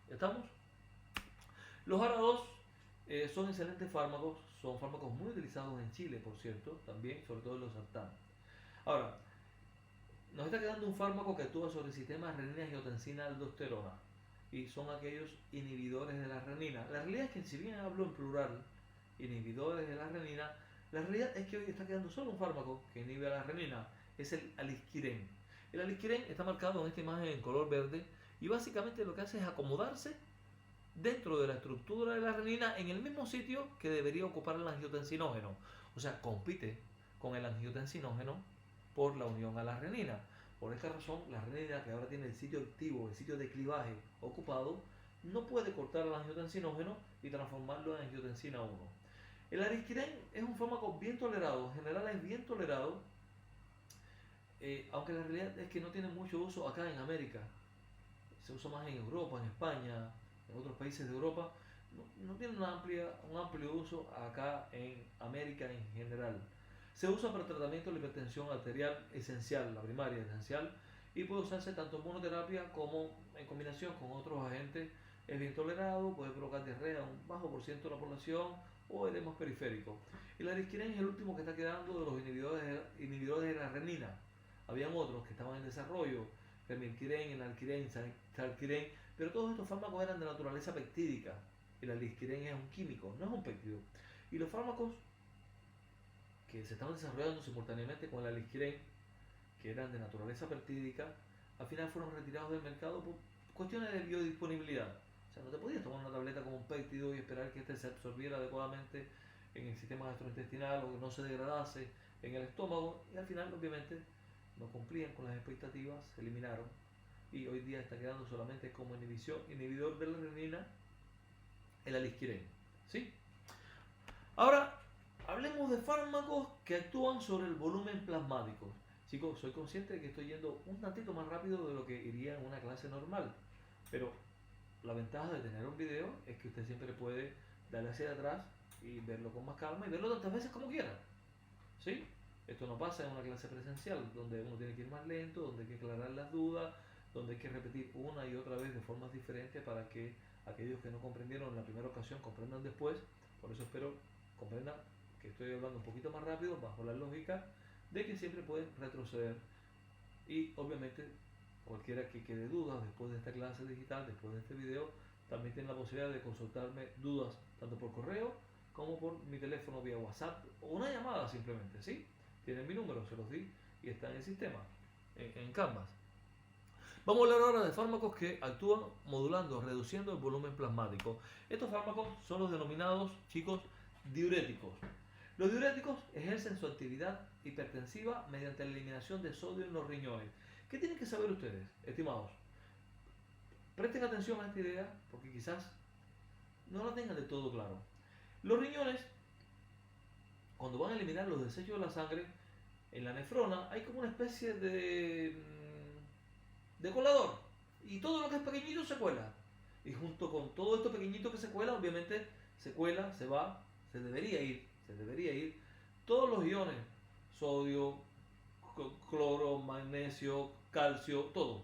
¿Estamos? Los ARA2 son excelentes fármacos, son fármacos muy utilizados en Chile, por cierto, también, sobre todo el losartán. Ahora, nos está quedando un fármaco que actúa sobre el sistema renina-angiotensina-aldosterona y son aquellos inhibidores de la renina. La realidad es que si bien hablo en plural, inhibidores de la renina, la realidad es que hoy está quedando solo un fármaco que inhibe a la renina, es el alisquiren. El alisquiren está marcado en esta imagen en color verde y básicamente lo que hace es acomodarse dentro de la estructura de la renina en el mismo sitio que debería ocupar el angiotensinógeno. O sea, compite con el angiotensinógeno por la unión a la renina. Por esta razón, la renina, que ahora tiene el sitio activo, el sitio de clivaje ocupado, no puede cortar el angiotensinógeno y transformarlo en angiotensina 1. El arisquiren es un fármaco bien tolerado, en general es bien tolerado, aunque la realidad es que no tiene mucho uso acá en América. Se usa más en Europa, en España, en otros países de Europa. No tiene un amplio uso acá en América en general. Se usa para tratamiento de la hipertensión arterial esencial, la primaria esencial, y puede usarse tanto en monoterapia como en combinación con otros agentes. Es bien tolerado, puede provocar diarrea a un bajo por ciento de la población o edemas periféricos. El arisquiren es el último que está quedando de los inhibidores de la renina. Habían otros que estaban en desarrollo, remilquiren, enalquiren, salquiren, pero todos estos fármacos eran de naturaleza peptídica. El alisquiren es un químico, no es un péptido. Y los fármacos que se estaban desarrollando simultáneamente con el alisquiren, que eran de naturaleza peptídica, al final fueron retirados del mercado por cuestiones de biodisponibilidad. O sea, no te podías tomar una tableta como un péptido y esperar que este se absorbiera adecuadamente en el sistema gastrointestinal o que no se degradase en el estómago, y al final, obviamente, no cumplían con las expectativas, se eliminaron y hoy día está quedando solamente como inhibidor de la renina el alisquiren. ¿Sí? Ahora, hablemos de fármacos que actúan sobre el volumen plasmático. Chicos, soy consciente de que estoy yendo un tantito más rápido de lo que iría en una clase normal, pero la ventaja de tener un video es que usted siempre puede darle hacia atrás y verlo con más calma y verlo tantas veces como quiera. ¿Sí? Esto no pasa en una clase presencial, donde uno tiene que ir más lento, donde hay que aclarar las dudas, donde hay que repetir una y otra vez de formas diferentes para que Aquellos que no comprendieron en la primera ocasión, comprendan después. Por eso espero comprendan que estoy hablando un poquito más rápido, bajo la lógica de que siempre pueden retroceder. Y obviamente cualquiera que quede dudas después de esta clase digital, después de este video, también tiene la posibilidad de consultarme dudas tanto por correo como por mi teléfono vía WhatsApp o una llamada simplemente, ¿sí? Tienen mi número, se los di y está en el sistema, en Canvas. Vamos a hablar ahora de fármacos que actúan modulando, reduciendo el volumen plasmático. Estos fármacos son los denominados, chicos, diuréticos. Los diuréticos ejercen su actividad hipertensiva mediante la eliminación de sodio en los riñones. ¿Qué tienen que saber ustedes, estimados? Presten atención a esta idea porque quizás no la tengan de todo claro. Los riñones, cuando van a eliminar los desechos de la sangre, en la nefrona hay como una especie de colador. Y todo lo que es pequeñito se cuela. Y junto con todo esto pequeñito que se cuela, obviamente se cuela, se va, se debería ir todos los iones, sodio, cloro, magnesio, calcio, todo.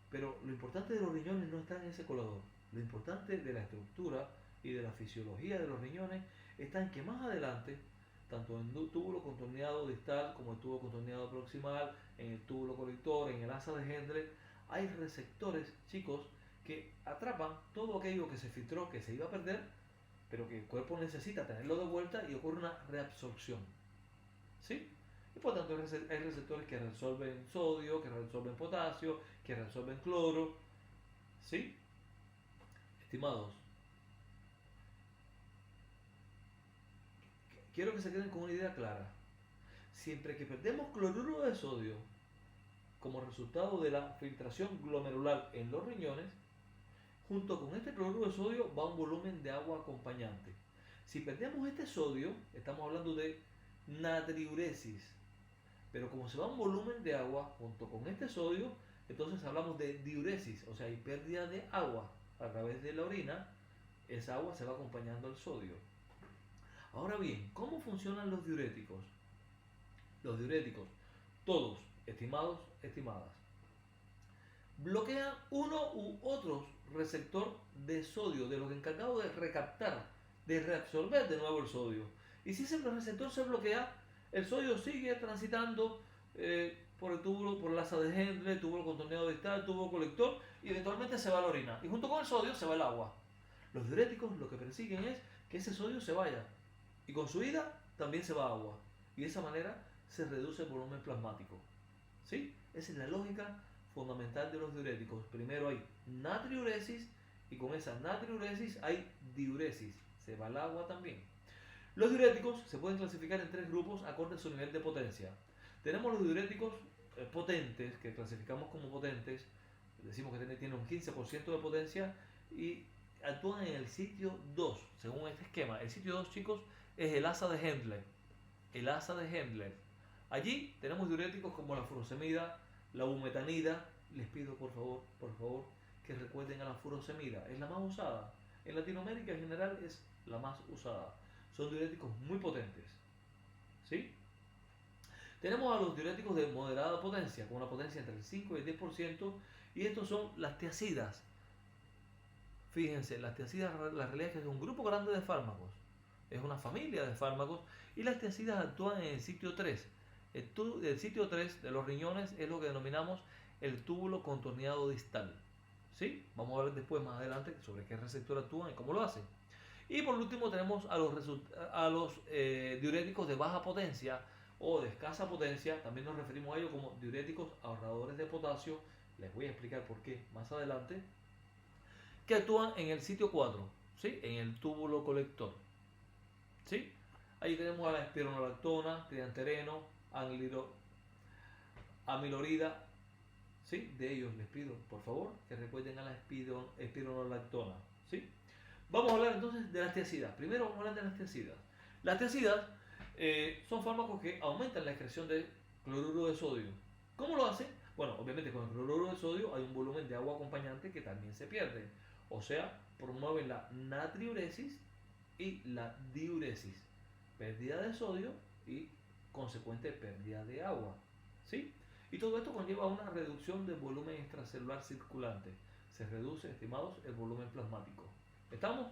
Pero lo importante de los riñones no está en ese colador. Lo importante de la estructura y de la fisiología de los riñones está en que más adelante, tanto en el túbulo contorneado distal como el túbulo contorneado proximal, en el túbulo colector, en el asa de Hendle, hay receptores, chicos, que atrapan todo aquello que se filtró, que se iba a perder, pero que el cuerpo necesita tenerlo de vuelta y ocurre una reabsorción. ¿Sí? Y por tanto hay receptores que resuelven sodio, que resuelven potasio, que resuelven cloro. ¿Sí? Estimados, quiero que se queden con una idea clara. Siempre que perdemos cloruro de sodio como resultado de la filtración glomerular en los riñones, junto con este cloruro de sodio va un volumen de agua acompañante. Si perdemos este sodio, estamos hablando de natriuresis. Pero como se va un volumen de agua junto con este sodio, entonces hablamos de diuresis, o sea, hay pérdida de agua a través de la orina. Esa agua se va acompañando al sodio. Ahora bien, ¿cómo funcionan los diuréticos? Los diuréticos, todos, estimados, estimadas, bloquean uno u otro receptor de sodio de los encargados de recaptar, de reabsorber de nuevo el sodio. Y si ese receptor se bloquea, el sodio sigue transitando por el túbulo, por el asa de Hendle, túbulo contorneado distal, túbulo colector, y eventualmente se va a la orina. Y junto con el sodio se va el agua. Los diuréticos lo que persiguen es que ese sodio se vaya. Y con su ida también se va agua. Y de esa manera se reduce el volumen plasmático. ¿Sí? Esa es la lógica fundamental de los diuréticos. Primero hay natriuresis y con esa natriuresis hay diuresis. Se va el agua también. Los diuréticos se pueden clasificar en tres grupos acorde a su nivel de potencia. Tenemos los diuréticos potentes, que clasificamos como potentes, decimos que tienen un 15% de potencia y actúan en el sitio 2, según este esquema. El sitio 2, chicos, es el asa de Hendle. El asa de Hendle. Allí tenemos diuréticos como la furosemida, la bumetanida. Les pido por favor, que recuerden a la furosemida. Es la más usada. En Latinoamérica en general es la más usada. Son diuréticos muy potentes. ¿Sí? Tenemos a los diuréticos de moderada potencia, con una potencia entre el 5 y el 10%, y estos son las tiacidas. Fíjense, las tiacidas, la realidad es que es un grupo grande de fármacos. Es una familia de fármacos, y las tiacidas actúan en el sitio 3. El sitio 3 de los riñones es lo que denominamos el túbulo contorneado distal. ¿Sí? Vamos a ver después, más adelante, sobre qué receptor actúan y cómo lo hacen. Y por último tenemos a los diuréticos de baja potencia o de escasa potencia. También nos referimos a ellos como diuréticos ahorradores de potasio. Les voy a explicar por qué más adelante. Que actúan en el sitio 4, ¿sí? En el túbulo colector. ¿Sí? Ahí tenemos a la espironolactona, triantereno, amilorida. ¿Sí? De ellos les pido, por favor, que recuerden a la espironolactona. ¿Sí? Vamos a hablar entonces de las tiacidas. Primero vamos a hablar de las tiacidas. Las tiacidas son fármacos que aumentan la excreción de cloruro de sodio. ¿Cómo lo hacen? Bueno, obviamente con el cloruro de sodio hay un volumen de agua acompañante que también se pierde. O sea, promueven la natriuresis y la diuresis. Pérdida de sodio y consecuente pérdida de agua. ¿Sí? Y todo esto conlleva una reducción del volumen extracelular circulante. se reduce, estimados, el volumen plasmático. ¿Estamos?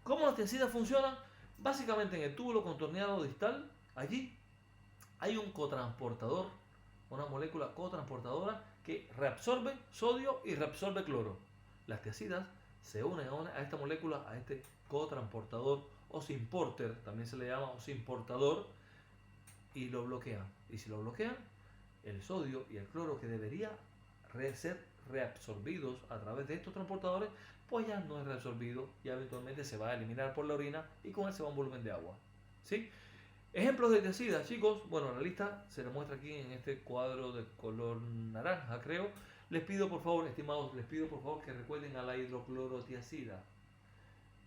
¿Cómo las tiacidas funcionan? Básicamente en el túbulo contorneado distal, allí hay un cotransportador, una molécula cotransportadora que reabsorbe sodio y reabsorbe cloro. Las tiacidas se unen a esta molécula, a este cotransportador o importer, también se le llama importador, y lo bloquean. Y si lo bloquean, el sodio y el cloro que debería ser reabsorbidos a través de estos transportadores, pues ya no es reabsorbido, ya eventualmente se va a eliminar por la orina y con él se va un volumen de agua. ¿Sí? Ejemplos de tiacidas, chicos. Bueno, la lista se la muestra aquí en este cuadro de color naranja, creo. Les pido por favor, estimados, les pido por favor que recuerden a la hidroclorotiacida.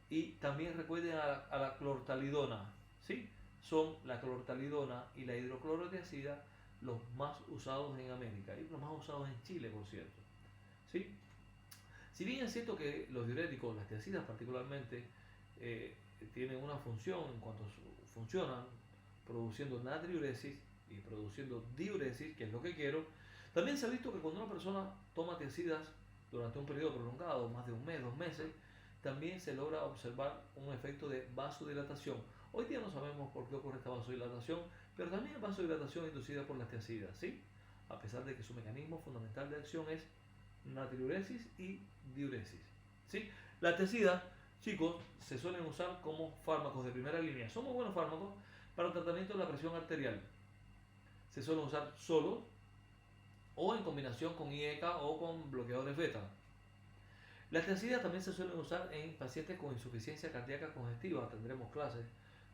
Y también recuerden a la clortalidona. ¿Sí? Son la clortalidona y la hidroclorotiacida los más usados en América y los más usados en Chile, por cierto. ¿Sí? Si bien es cierto que los diuréticos, las tiacidas particularmente, tienen una función en cuanto funcionan produciendo natriuresis y produciendo diuresis, que es lo que quiero, también se ha visto que cuando una persona toma tiacidas durante un periodo prolongado, más de un mes, 2 meses, también se logra observar un efecto de vasodilatación. Hoy día no sabemos por qué ocurre esta vasodilatación, pero también es vasodilatación inducida por las tiacidas, ¿sí? A pesar de que su mecanismo fundamental de acción es natriuresis y diuresis, ¿sí? Las tiacidas, chicos, se suelen usar como fármacos de primera línea. Son muy buenos fármacos para el tratamiento de la presión arterial. Se suelen usar solos o en combinación con IECA o con bloqueadores beta. Las tiacidas también se suelen usar en pacientes con insuficiencia cardíaca congestiva. Tendremos clases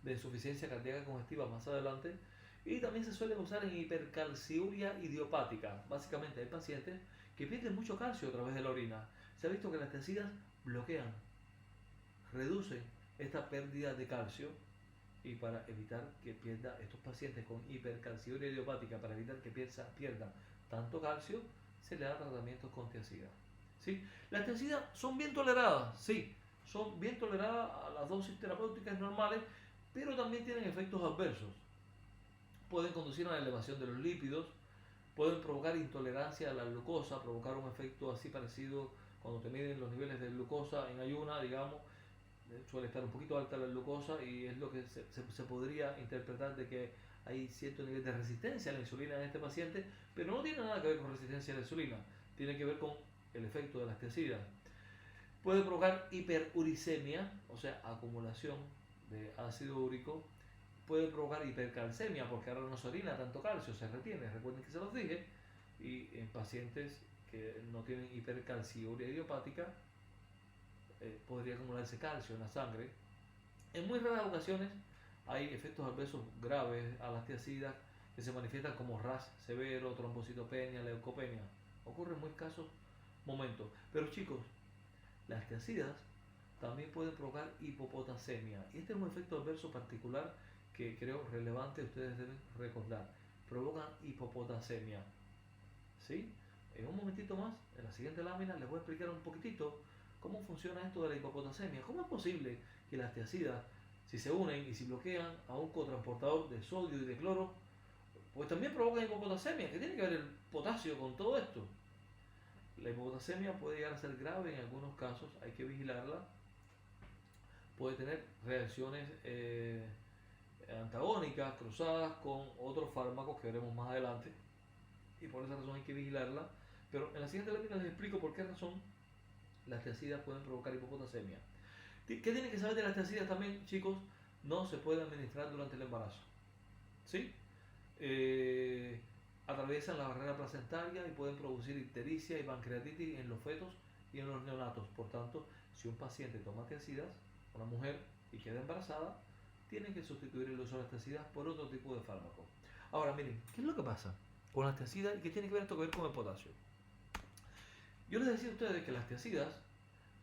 de insuficiencia cardíaca congestiva más adelante. Y también se suelen usar en hipercalciuria idiopática. Básicamente hay pacientes que pierden mucho calcio a través de la orina. Se ha visto que las tiacidas bloquean, reducen esta pérdida de calcio, y para evitar que pierda estos pacientes con hipercalciuria idiopática, para evitar que pierda tanto calcio, se le da tratamientos con tiacidas. ¿Sí? Las tiacidas son bien toleradas, sí, son bien toleradas a las dosis terapéuticas normales, pero también tienen efectos adversos. Pueden conducir a la elevación de los lípidos, pueden provocar intolerancia a la glucosa, provocar un efecto así parecido cuando te miden los niveles de glucosa en ayuna, digamos, suele estar un poquito alta la glucosa y es lo que se podría interpretar de que hay cierto nivel de resistencia a la insulina en este paciente, pero no tiene nada que ver con resistencia a la insulina, tiene que ver con el efecto de las tiacidas. Puede provocar hiperuricemia, o sea, acumulación de ácido úrico. Puede provocar hipercalcemia, porque ahora no se orina tanto calcio, se retiene, recuerden que se los dije. Y en pacientes que no tienen hipercalciuria idiopática, podría acumularse calcio en la sangre. En muy raras ocasiones hay efectos adversos graves a las tiacidas que se manifiestan como RAS severo, trombocitopenia, leucopenia. Ocurre en muy escasos momentos. Pero chicos, las tiacidas también pueden provocar hipopotasemia. Y este es un efecto adverso particular que creo relevante, ustedes deben recordar. Provocan hipopotasemia. ¿Sí? En un momentito más, en la siguiente lámina, les voy a explicar un poquitito cómo funciona esto de la hipopotasemia. ¿Cómo es posible que las tiacidas, si se unen y si bloquean a un cotransportador de sodio y de cloro, pues también provocan hipopotasemia? ¿Qué tiene que ver el potasio con todo esto? La hipopotasemia puede llegar a ser grave en algunos casos, hay que vigilarla. Puede tener reacciones antagónicas, cruzadas con otros fármacos que veremos más adelante. Y por esa razón hay que vigilarla. Pero en la siguiente lámina les explico por qué razón las tiacidas pueden provocar hipopotasemia. ¿Qué tienen que saber de las tiacidas también, chicos? No se puede administrar durante el embarazo. ¿Sí? Atraviesan la barrera placentaria y pueden producir ictericia y pancreatitis en los fetos y en los neonatos. Por tanto, si un paciente toma tiacidas, una mujer, y queda embarazada, tienen que sustituir el uso de las tiacidas por otro tipo de fármaco. Ahora, miren, ¿qué es lo que pasa con las tiacidas y qué tiene que ver esto que ver con el potasio? Yo les decía a ustedes que las tiacidas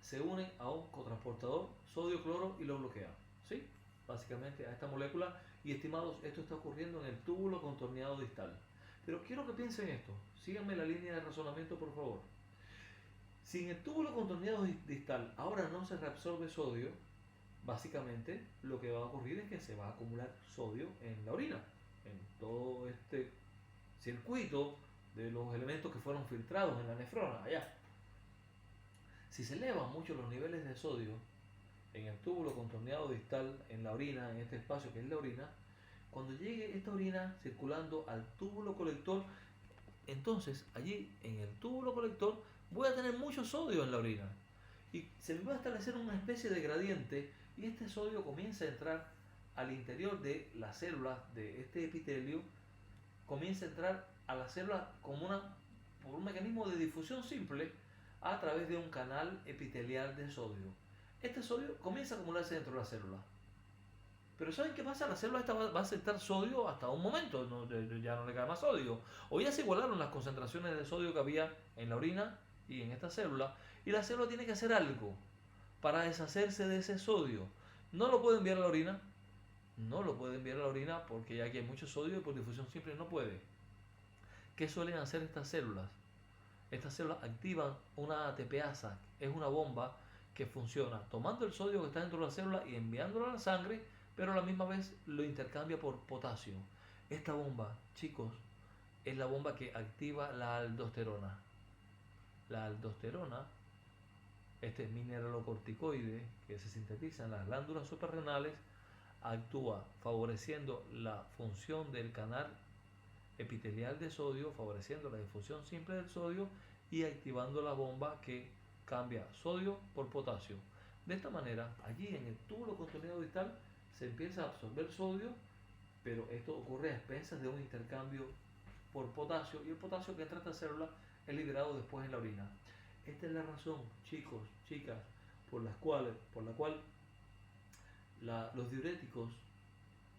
se unen a un cotransportador sodio-cloro y lo bloquean, ¿sí? Básicamente a esta molécula. Y estimados, esto está ocurriendo en el túbulo contorneado distal. Pero quiero que piensen esto, síganme la línea de razonamiento por favor. Si en el túbulo contorneado distal ahora no se reabsorbe sodio, básicamente lo que va a ocurrir es que se va a acumular sodio en la orina, en todo este circuito de los elementos que fueron filtrados en la nefrona allá. Si se elevan mucho los niveles de sodio en el túbulo contorneado distal, en la orina, en este espacio que es la orina, cuando llegue esta orina circulando al túbulo colector, entonces allí en el túbulo colector voy a tener mucho sodio en la orina y se me va a establecer una especie de gradiente y este sodio comienza a entrar al interior de las células de este epitelio, comienza a entrar a las células como por un mecanismo de difusión simple a través de un canal epitelial de sodio. Este sodio comienza a acumularse dentro de la célula. Pero ¿saben qué pasa? La célula esta va a aceptar sodio hasta un momento, ya no le cae más sodio. O ya se igualaron las concentraciones de sodio que había en la orina y en esta célula. Y la célula tiene que hacer algo para deshacerse de ese sodio. No lo puede enviar a la orina. No lo puede enviar a la orina porque ya que hay mucho sodio y por difusión simple no puede. ¿Qué suelen hacer estas células? Estas células activan una ATPasa. Es una bomba que funciona tomando el sodio que está dentro de la célula y enviándolo a la sangre, pero a la misma vez lo intercambia por potasio. Esta bomba, chicos, es la bomba que activa la aldosterona. La aldosterona, este mineralocorticoide que se sintetiza en las glándulas suprarrenales, actúa favoreciendo la función del canal epitelial de sodio, favoreciendo la difusión simple del sodio y activando la bomba que cambia sodio por potasio. De esta manera, allí en el túbulo contorneado distal se empieza a absorber sodio, pero esto ocurre a expensas de un intercambio por potasio y el potasio que entra a esta célula es liberado después en la orina. Esta es la razón, chicos, chicas, por la cual los diuréticos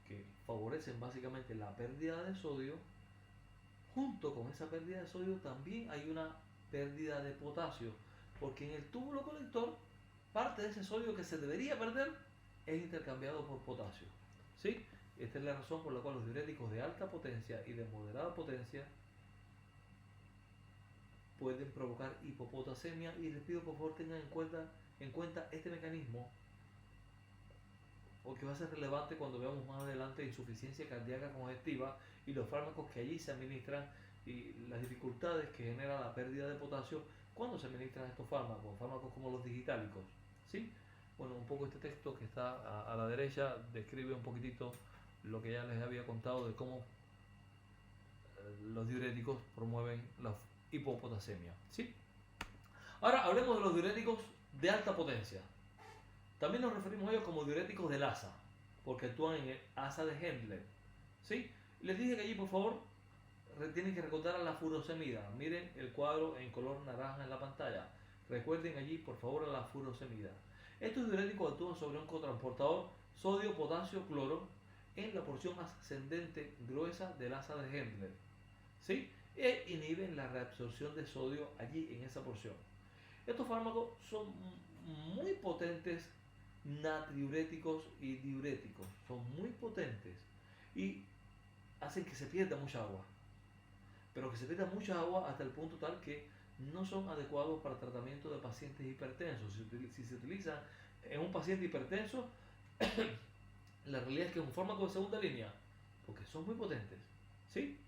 que favorecen básicamente la pérdida de sodio, junto con esa pérdida de sodio también hay una pérdida de potasio, porque en el túbulo colector parte de ese sodio que se debería perder es intercambiado por potasio. ¿Sí? Esta es la razón por la cual los diuréticos de alta potencia y de moderada potencia pueden provocar hipopotasemia, y les pido por favor tengan en cuenta este mecanismo, porque va a ser relevante cuando veamos más adelante insuficiencia cardíaca congestiva y los fármacos que allí se administran y las dificultades que genera la pérdida de potasio cuando se administran estos fármacos como los digitálicos. ¿Sí? Bueno, un poco este texto que está a la derecha describe un poquitito lo que ya les había contado de cómo los diuréticos promueven la hipopotasemia. ¿Sí? Ahora hablemos de los diuréticos de alta potencia. También nos referimos a ellos como diuréticos del asa, porque actúan en el asa de Hendler. ¿Sí? Les dije que allí, por favor, tienen que recordar a la furosemida. Miren el cuadro en color naranja en la pantalla. Recuerden allí, por favor, a la furosemida. Estos diuréticos actúan sobre un cotransportador sodio, potasio, cloro en la porción ascendente gruesa del asa de Hendler. ¿Sí? E inhiben la reabsorción de sodio allí en esa porción. Estos fármacos son muy potentes natriuréticos y diuréticos. Son muy potentes y hacen que se pierda mucha agua. Pero que se pierda mucha agua hasta el punto tal que no son adecuados para tratamiento de pacientes hipertensos. Si se utilizan en un paciente hipertenso, la realidad es que es un fármaco de segunda línea, porque son muy potentes. ¿Sí?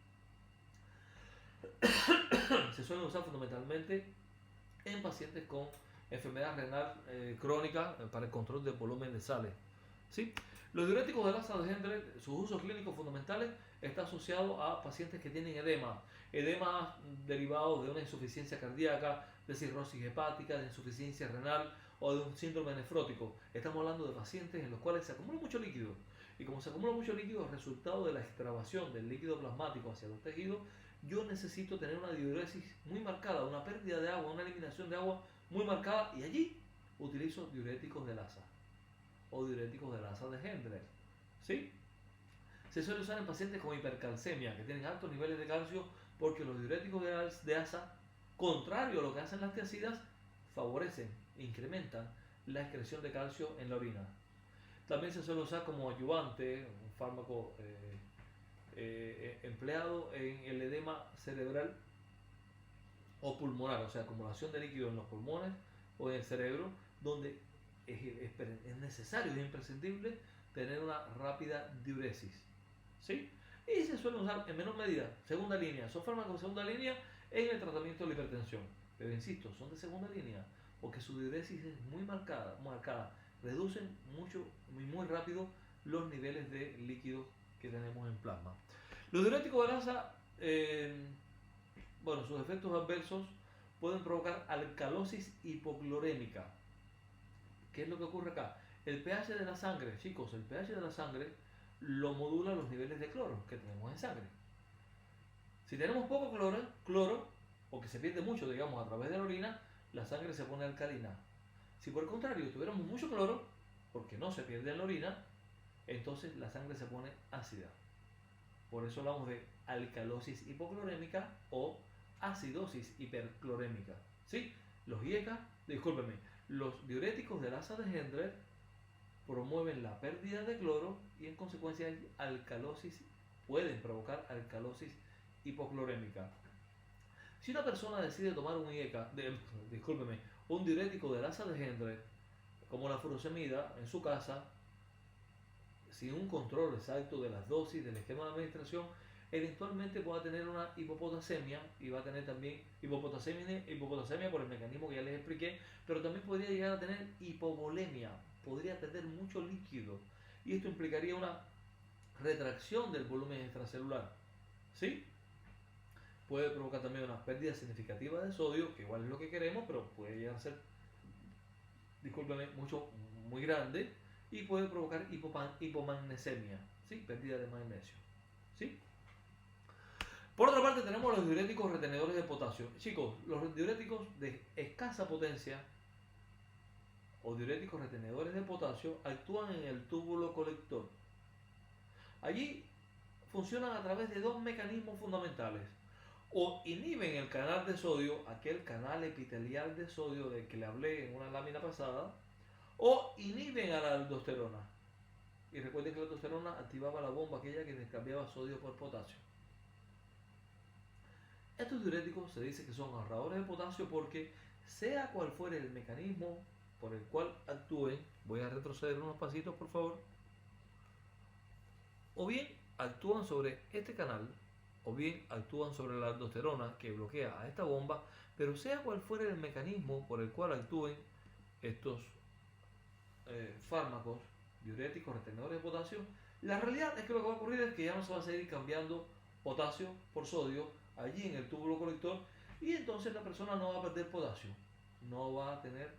Se suelen usar fundamentalmente en pacientes con enfermedad renal crónica para el control del volumen de sales. ¿Sí? Los diuréticos del asa de Hendler, sus usos clínicos fundamentales está asociado a pacientes que tienen edemas derivados de una insuficiencia cardíaca, de cirrosis hepática, de insuficiencia renal o de un síndrome nefrótico. Estamos hablando de pacientes en los cuales se acumula mucho líquido, y como se acumula mucho líquido, el resultado de la extravasación del líquido plasmático hacia los tejidos, yo necesito tener una diuresis muy marcada, una pérdida de agua, una eliminación de agua muy marcada, y allí utilizo diuréticos del asa o diuréticos del asa de Hendler. ¿Sí? Se suele usar en pacientes con hipercalcemia, que tienen altos niveles de calcio, porque los diuréticos de asa, contrario a lo que hacen las tiacidas, favorecen, incrementan la excreción de calcio en la orina. También se suele usar como ayudante, un fármaco empleado en el edema cerebral o pulmonar, o sea, acumulación de líquido en los pulmones o en el cerebro, donde es necesario, es imprescindible tener una rápida diuresis. ¿Sí? Y se suelen usar en menor medida, segunda línea. Son fármacos de segunda línea en el tratamiento de la hipertensión. Pero insisto, son de segunda línea, o que su diuresis es muy marcada, reducen mucho y muy rápido los niveles de líquidos que tenemos en plasma. Los diuréticos de grasa, bueno, sus efectos adversos pueden provocar alcalosis hipoclorémica. ¿Qué es lo que ocurre acá? El pH de la sangre, chicos, el pH de la sangre lo modula los niveles de cloro que tenemos en sangre. Si tenemos poco cloro, o que se pierde mucho, digamos, a través de la orina, la sangre se pone alcalina. Si por el contrario tuviéramos mucho cloro, porque no se pierde en la orina, entonces la sangre se pone ácida. Por eso hablamos de alcalosis hipoclorémica o acidosis hiperclorémica. ¿Sí? Los los diuréticos del asa de Hendler promueven la pérdida de cloro y en consecuencia pueden provocar alcalosis hipoclorémica. Si una persona decide tomar un diurético del asa de Hendler, como la furosemida, en su casa, sin un control exacto de las dosis, del esquema de administración, eventualmente pueda tener una hipopotasemia y va a tener también hipopotasemia por el mecanismo que ya les expliqué, pero también podría llegar a tener hipovolemia, podría perder mucho líquido y esto implicaría una retracción del volumen extracelular. ¿Sí? Puede provocar también una pérdida significativa de sodio, que igual es lo que queremos, pero puede llegar a ser, muy grande y puede provocar hipomagnesemia, ¿sí? Pérdida de magnesio. ¿Sí? Por otra parte tenemos los diuréticos retenedores de potasio. Chicos, los diuréticos de escasa potencia o diuréticos retenedores de potasio actúan en el túbulo colector. Allí funcionan a través de dos mecanismos fundamentales. O inhiben el canal de sodio, aquel canal epitelial de sodio del que le hablé en una lámina pasada, o inhiben a la aldosterona. Y recuerden que la aldosterona activaba la bomba aquella que intercambiaba sodio por potasio. Estos diuréticos se dice que son ahorradores de potasio porque, sea cual fuere el mecanismo por el cual actúen, voy a retroceder unos pasitos por favor, o bien actúan sobre este canal, o bien actúan sobre la aldosterona que bloquea a esta bomba, pero sea cual fuere el mecanismo por el cual actúen estos fármacos diuréticos retenedores de potasio, la realidad es que lo que va a ocurrir es que ya no se va a seguir cambiando potasio por sodio allí en el túbulo colector y entonces la persona no va a perder potasio, no va a tener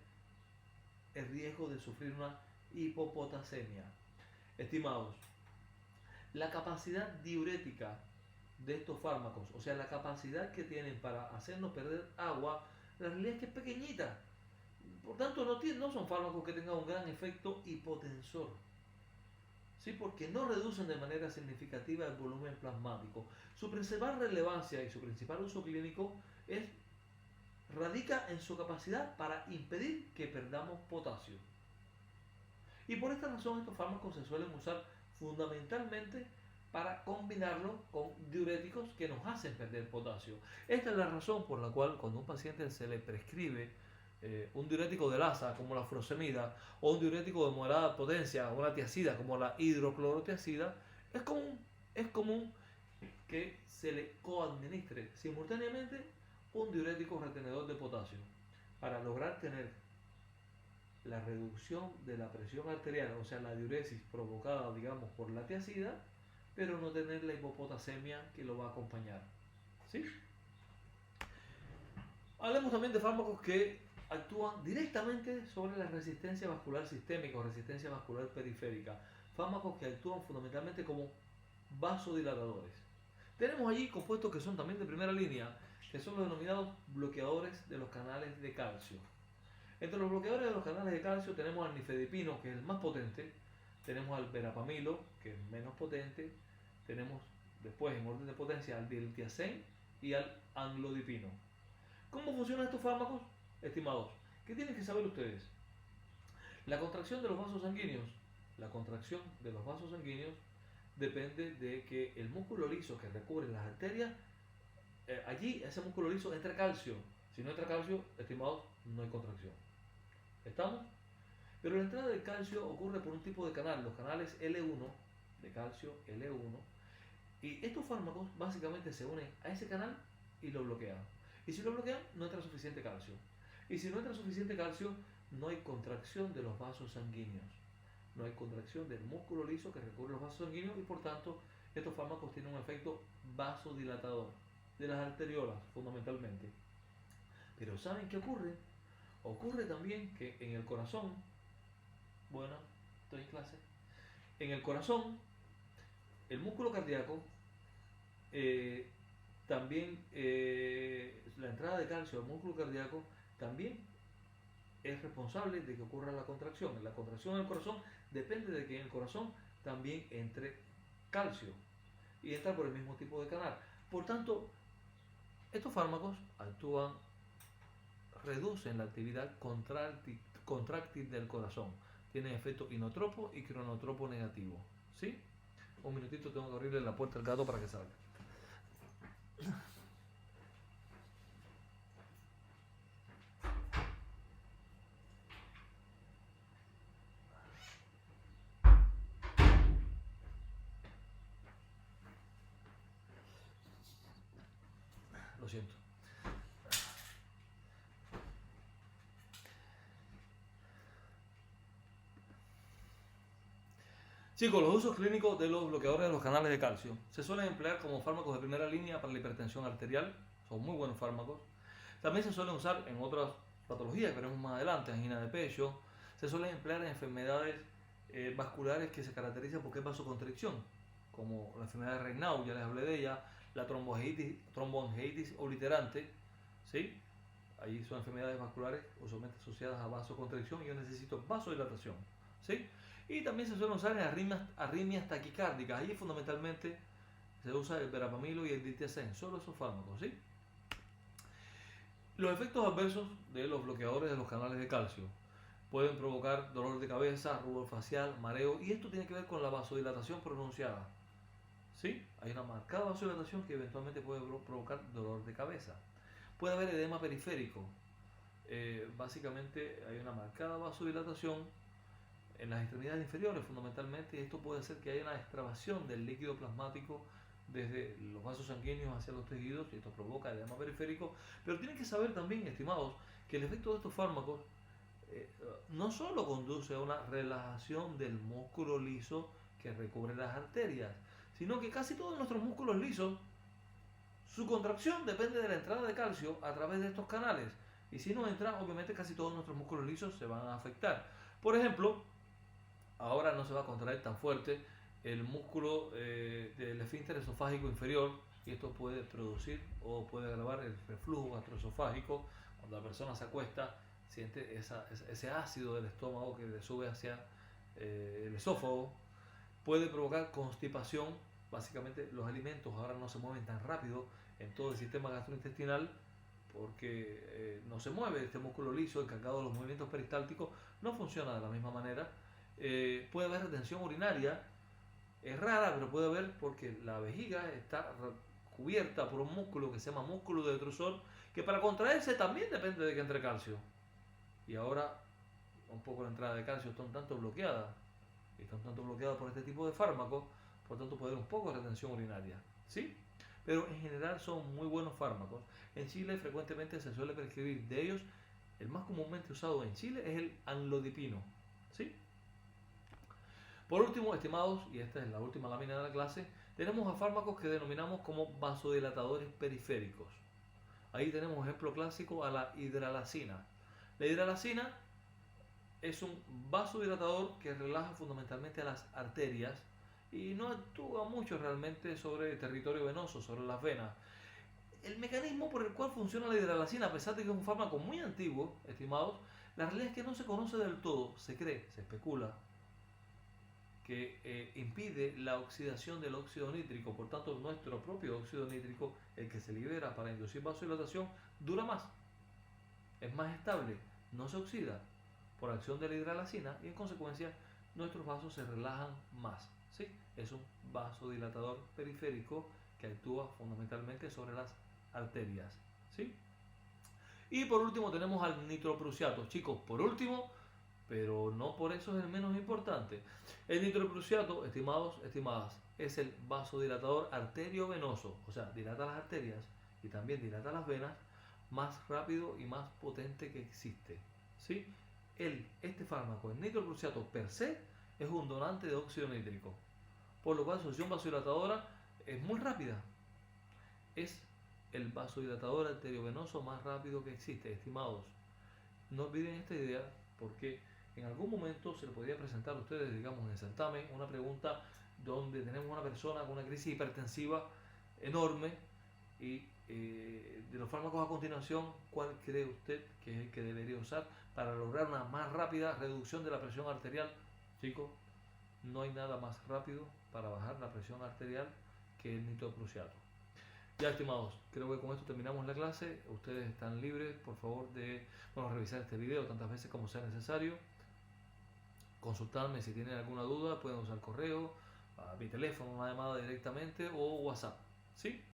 el riesgo de sufrir una hipopotasemia. Estimados, la capacidad diurética de estos fármacos, o sea, la capacidad que tienen para hacernos perder agua, la realidad es que es pequeñita. Por tanto, no son fármacos que tengan un gran efecto hipotensor. ¿Sí? Porque no reducen de manera significativa el volumen plasmático. Su principal relevancia y su principal uso clínico radica en su capacidad para impedir que perdamos potasio. Y por esta razón estos fármacos se suelen usar fundamentalmente para combinarlo con diuréticos que nos hacen perder potasio. Esta es la razón por la cual cuando a un paciente se le prescribe un diurético de asa como la furosemida o un diurético de moderada potencia o una tiazida como la hidroclorotiazida, es común que se le coadministre simultáneamente un diurético retenedor de potasio para lograr tener la reducción de la presión arterial, o sea, la diuresis provocada, digamos, por la tiazida, pero no tener la hipopotasemia que lo va a acompañar. ¿Sí? Hablemos también de fármacos que actúan directamente sobre la resistencia vascular sistémica o resistencia vascular periférica. Fármacos que actúan fundamentalmente como vasodilatadores. Tenemos allí compuestos que son también de primera línea, que son los denominados bloqueadores de los canales de calcio. Entre los bloqueadores de los canales de calcio tenemos al nifedipino, que es el más potente, tenemos al verapamilo, que es menos potente, tenemos después en orden de potencia al diltiazem y al amlodipino. ¿Cómo funcionan estos fármacos, estimados? ¿Qué tienen que saber ustedes? La contracción de los vasos sanguíneos depende de que el músculo liso que recubre las arterias, allí ese músculo liso entra calcio. Si no entra calcio, estimados, no hay contracción. ¿Estamos? Pero la entrada del calcio ocurre por un tipo de canal, los canales L1, de calcio L1, y estos fármacos básicamente se unen a ese canal y lo bloquean. Y si lo bloquean, no entra suficiente calcio. Y si no entra suficiente calcio, no hay contracción de los vasos sanguíneos. No hay contracción del músculo liso que recubre los vasos sanguíneos y por tanto estos fármacos tienen un efecto vasodilatador de las arteriolas fundamentalmente. Pero ¿saben qué ocurre? Ocurre también que en el corazón, bueno, estoy en clase, en el corazón, el músculo cardíaco, también la entrada de calcio al músculo cardíaco también es responsable de que ocurra la contracción. La contracción del corazón depende de que en el corazón también entre calcio y entra por el mismo tipo de canal. Por tanto, estos fármacos actúan, reducen la actividad contráctil del corazón. Tienen efecto inotropo y cronotropo negativo. ¿Sí? Un minutito, tengo que abrirle la puerta al gato para que salga. Lo siento. Chicos, los usos clínicos de los bloqueadores de los canales de calcio se suelen emplear como fármacos de primera línea para la hipertensión arterial. Son muy buenos fármacos. También se suelen usar en otras patologías que veremos más adelante, angina de pecho. Se suelen emplear en enfermedades vasculares que se caracterizan por qué vasoconstricción, como la enfermedad de Raynaud, ya les hablé de ella, la tromboangiitis obliterante, ¿sí? Ahí son enfermedades vasculares usualmente asociadas a vasoconstricción y yo necesito vasodilatación, ¿sí? Y también se suelen usar en arritmias taquicárdicas. Ahí fundamentalmente se usa el verapamilo y el diltiazem, solo esos fármacos, ¿sí? Los efectos adversos de los bloqueadores de los canales de calcio pueden provocar dolor de cabeza, rubor facial, mareo, y esto tiene que ver con la vasodilatación pronunciada, ¿sí? Hay una marcada vasodilatación que eventualmente puede provocar dolor de cabeza. Puede haber edema periférico. Básicamente hay una marcada vasodilatación en las extremidades inferiores fundamentalmente, y esto puede hacer que haya una extravasación del líquido plasmático desde los vasos sanguíneos hacia los tejidos, y esto provoca edema periférico. Pero tienen que saber también, estimados, que el efecto de estos fármacos no solo conduce a una relajación del músculo liso que recubre las arterias, sino que casi todos nuestros músculos lisos, su contracción depende de la entrada de calcio a través de estos canales, y si no entra, obviamente casi todos nuestros músculos lisos se van a afectar. Por ejemplo, ahora no se va a contraer tan fuerte el músculo del esfínter esofágico inferior, y esto puede producir o puede agravar el reflujo gastroesofágico. Cuando la persona se acuesta, siente ese ácido del estómago que le sube hacia el esófago. Puede provocar constipación. Básicamente los alimentos ahora no se mueven tan rápido en todo el sistema gastrointestinal porque no se mueve este músculo liso encargado de los movimientos peristálticos, no funciona de la misma manera. Puede haber retención urinaria, es rara, pero puede haber porque la vejiga está cubierta por un músculo que se llama músculo detrusor, que para contraerse también depende de que entre calcio. Y ahora un poco la entrada de calcio está un tanto bloqueada, y está un tanto bloqueada por este tipo de fármacos, por tanto puede haber un poco de retención urinaria, ¿sí? Pero en general son muy buenos fármacos. En Chile frecuentemente se suele prescribir de ellos. El más comúnmente usado en Chile es el amlodipino, ¿sí? Por último, estimados, y esta es la última lámina de la clase, tenemos a fármacos que denominamos como vasodilatadores periféricos. Ahí tenemos ejemplo clásico a la hidralacina. La hidralacina es un vasodilatador que relaja fundamentalmente a las arterias y no actúa mucho realmente sobre el territorio venoso, sobre las venas. El mecanismo por el cual funciona la hidralacina, a pesar de que es un fármaco muy antiguo, estimados, la realidad es que no se conoce del todo. Se cree, se especula que impide la oxidación del óxido nítrico. Por tanto, nuestro propio óxido nítrico, el que se libera para inducir vasodilatación, dura más, es más estable, no se oxida por acción de la hidralacina, y en consecuencia nuestros vasos se relajan más, ¿sí? Es un vasodilatador periférico que actúa fundamentalmente sobre las arterias, ¿sí? Y por último tenemos al nitroprusiato. Chicos, por último, pero no por eso es el menos importante. El nitroprusiato, estimados, estimadas, es el vasodilatador arteriovenoso, o sea, dilata las arterias y también dilata las venas, más rápido y más potente que existe, ¿sí? Este fármaco, el nitroprusiato per se, es un donante de óxido nítrico, por lo cual su acción vasodilatadora es muy rápida. Es el vasodilatador arteriovenoso más rápido que existe, estimados. No olviden esta idea, porque en algún momento se le podría presentar a ustedes, digamos, en el certamen, una pregunta donde tenemos una persona con una crisis hipertensiva enorme y de los fármacos a continuación, ¿cuál cree usted que es el que debería usar para lograr una más rápida reducción de la presión arterial? Chicos, no hay nada más rápido para bajar la presión arterial que el nitroprusiato. Ya, estimados, creo que con esto terminamos la clase. Ustedes están libres, por favor, de revisar este video tantas veces como sea necesario. Consultarme si tienen alguna duda, pueden usar correo, mi teléfono, una llamada directamente o WhatsApp. ¿Sí?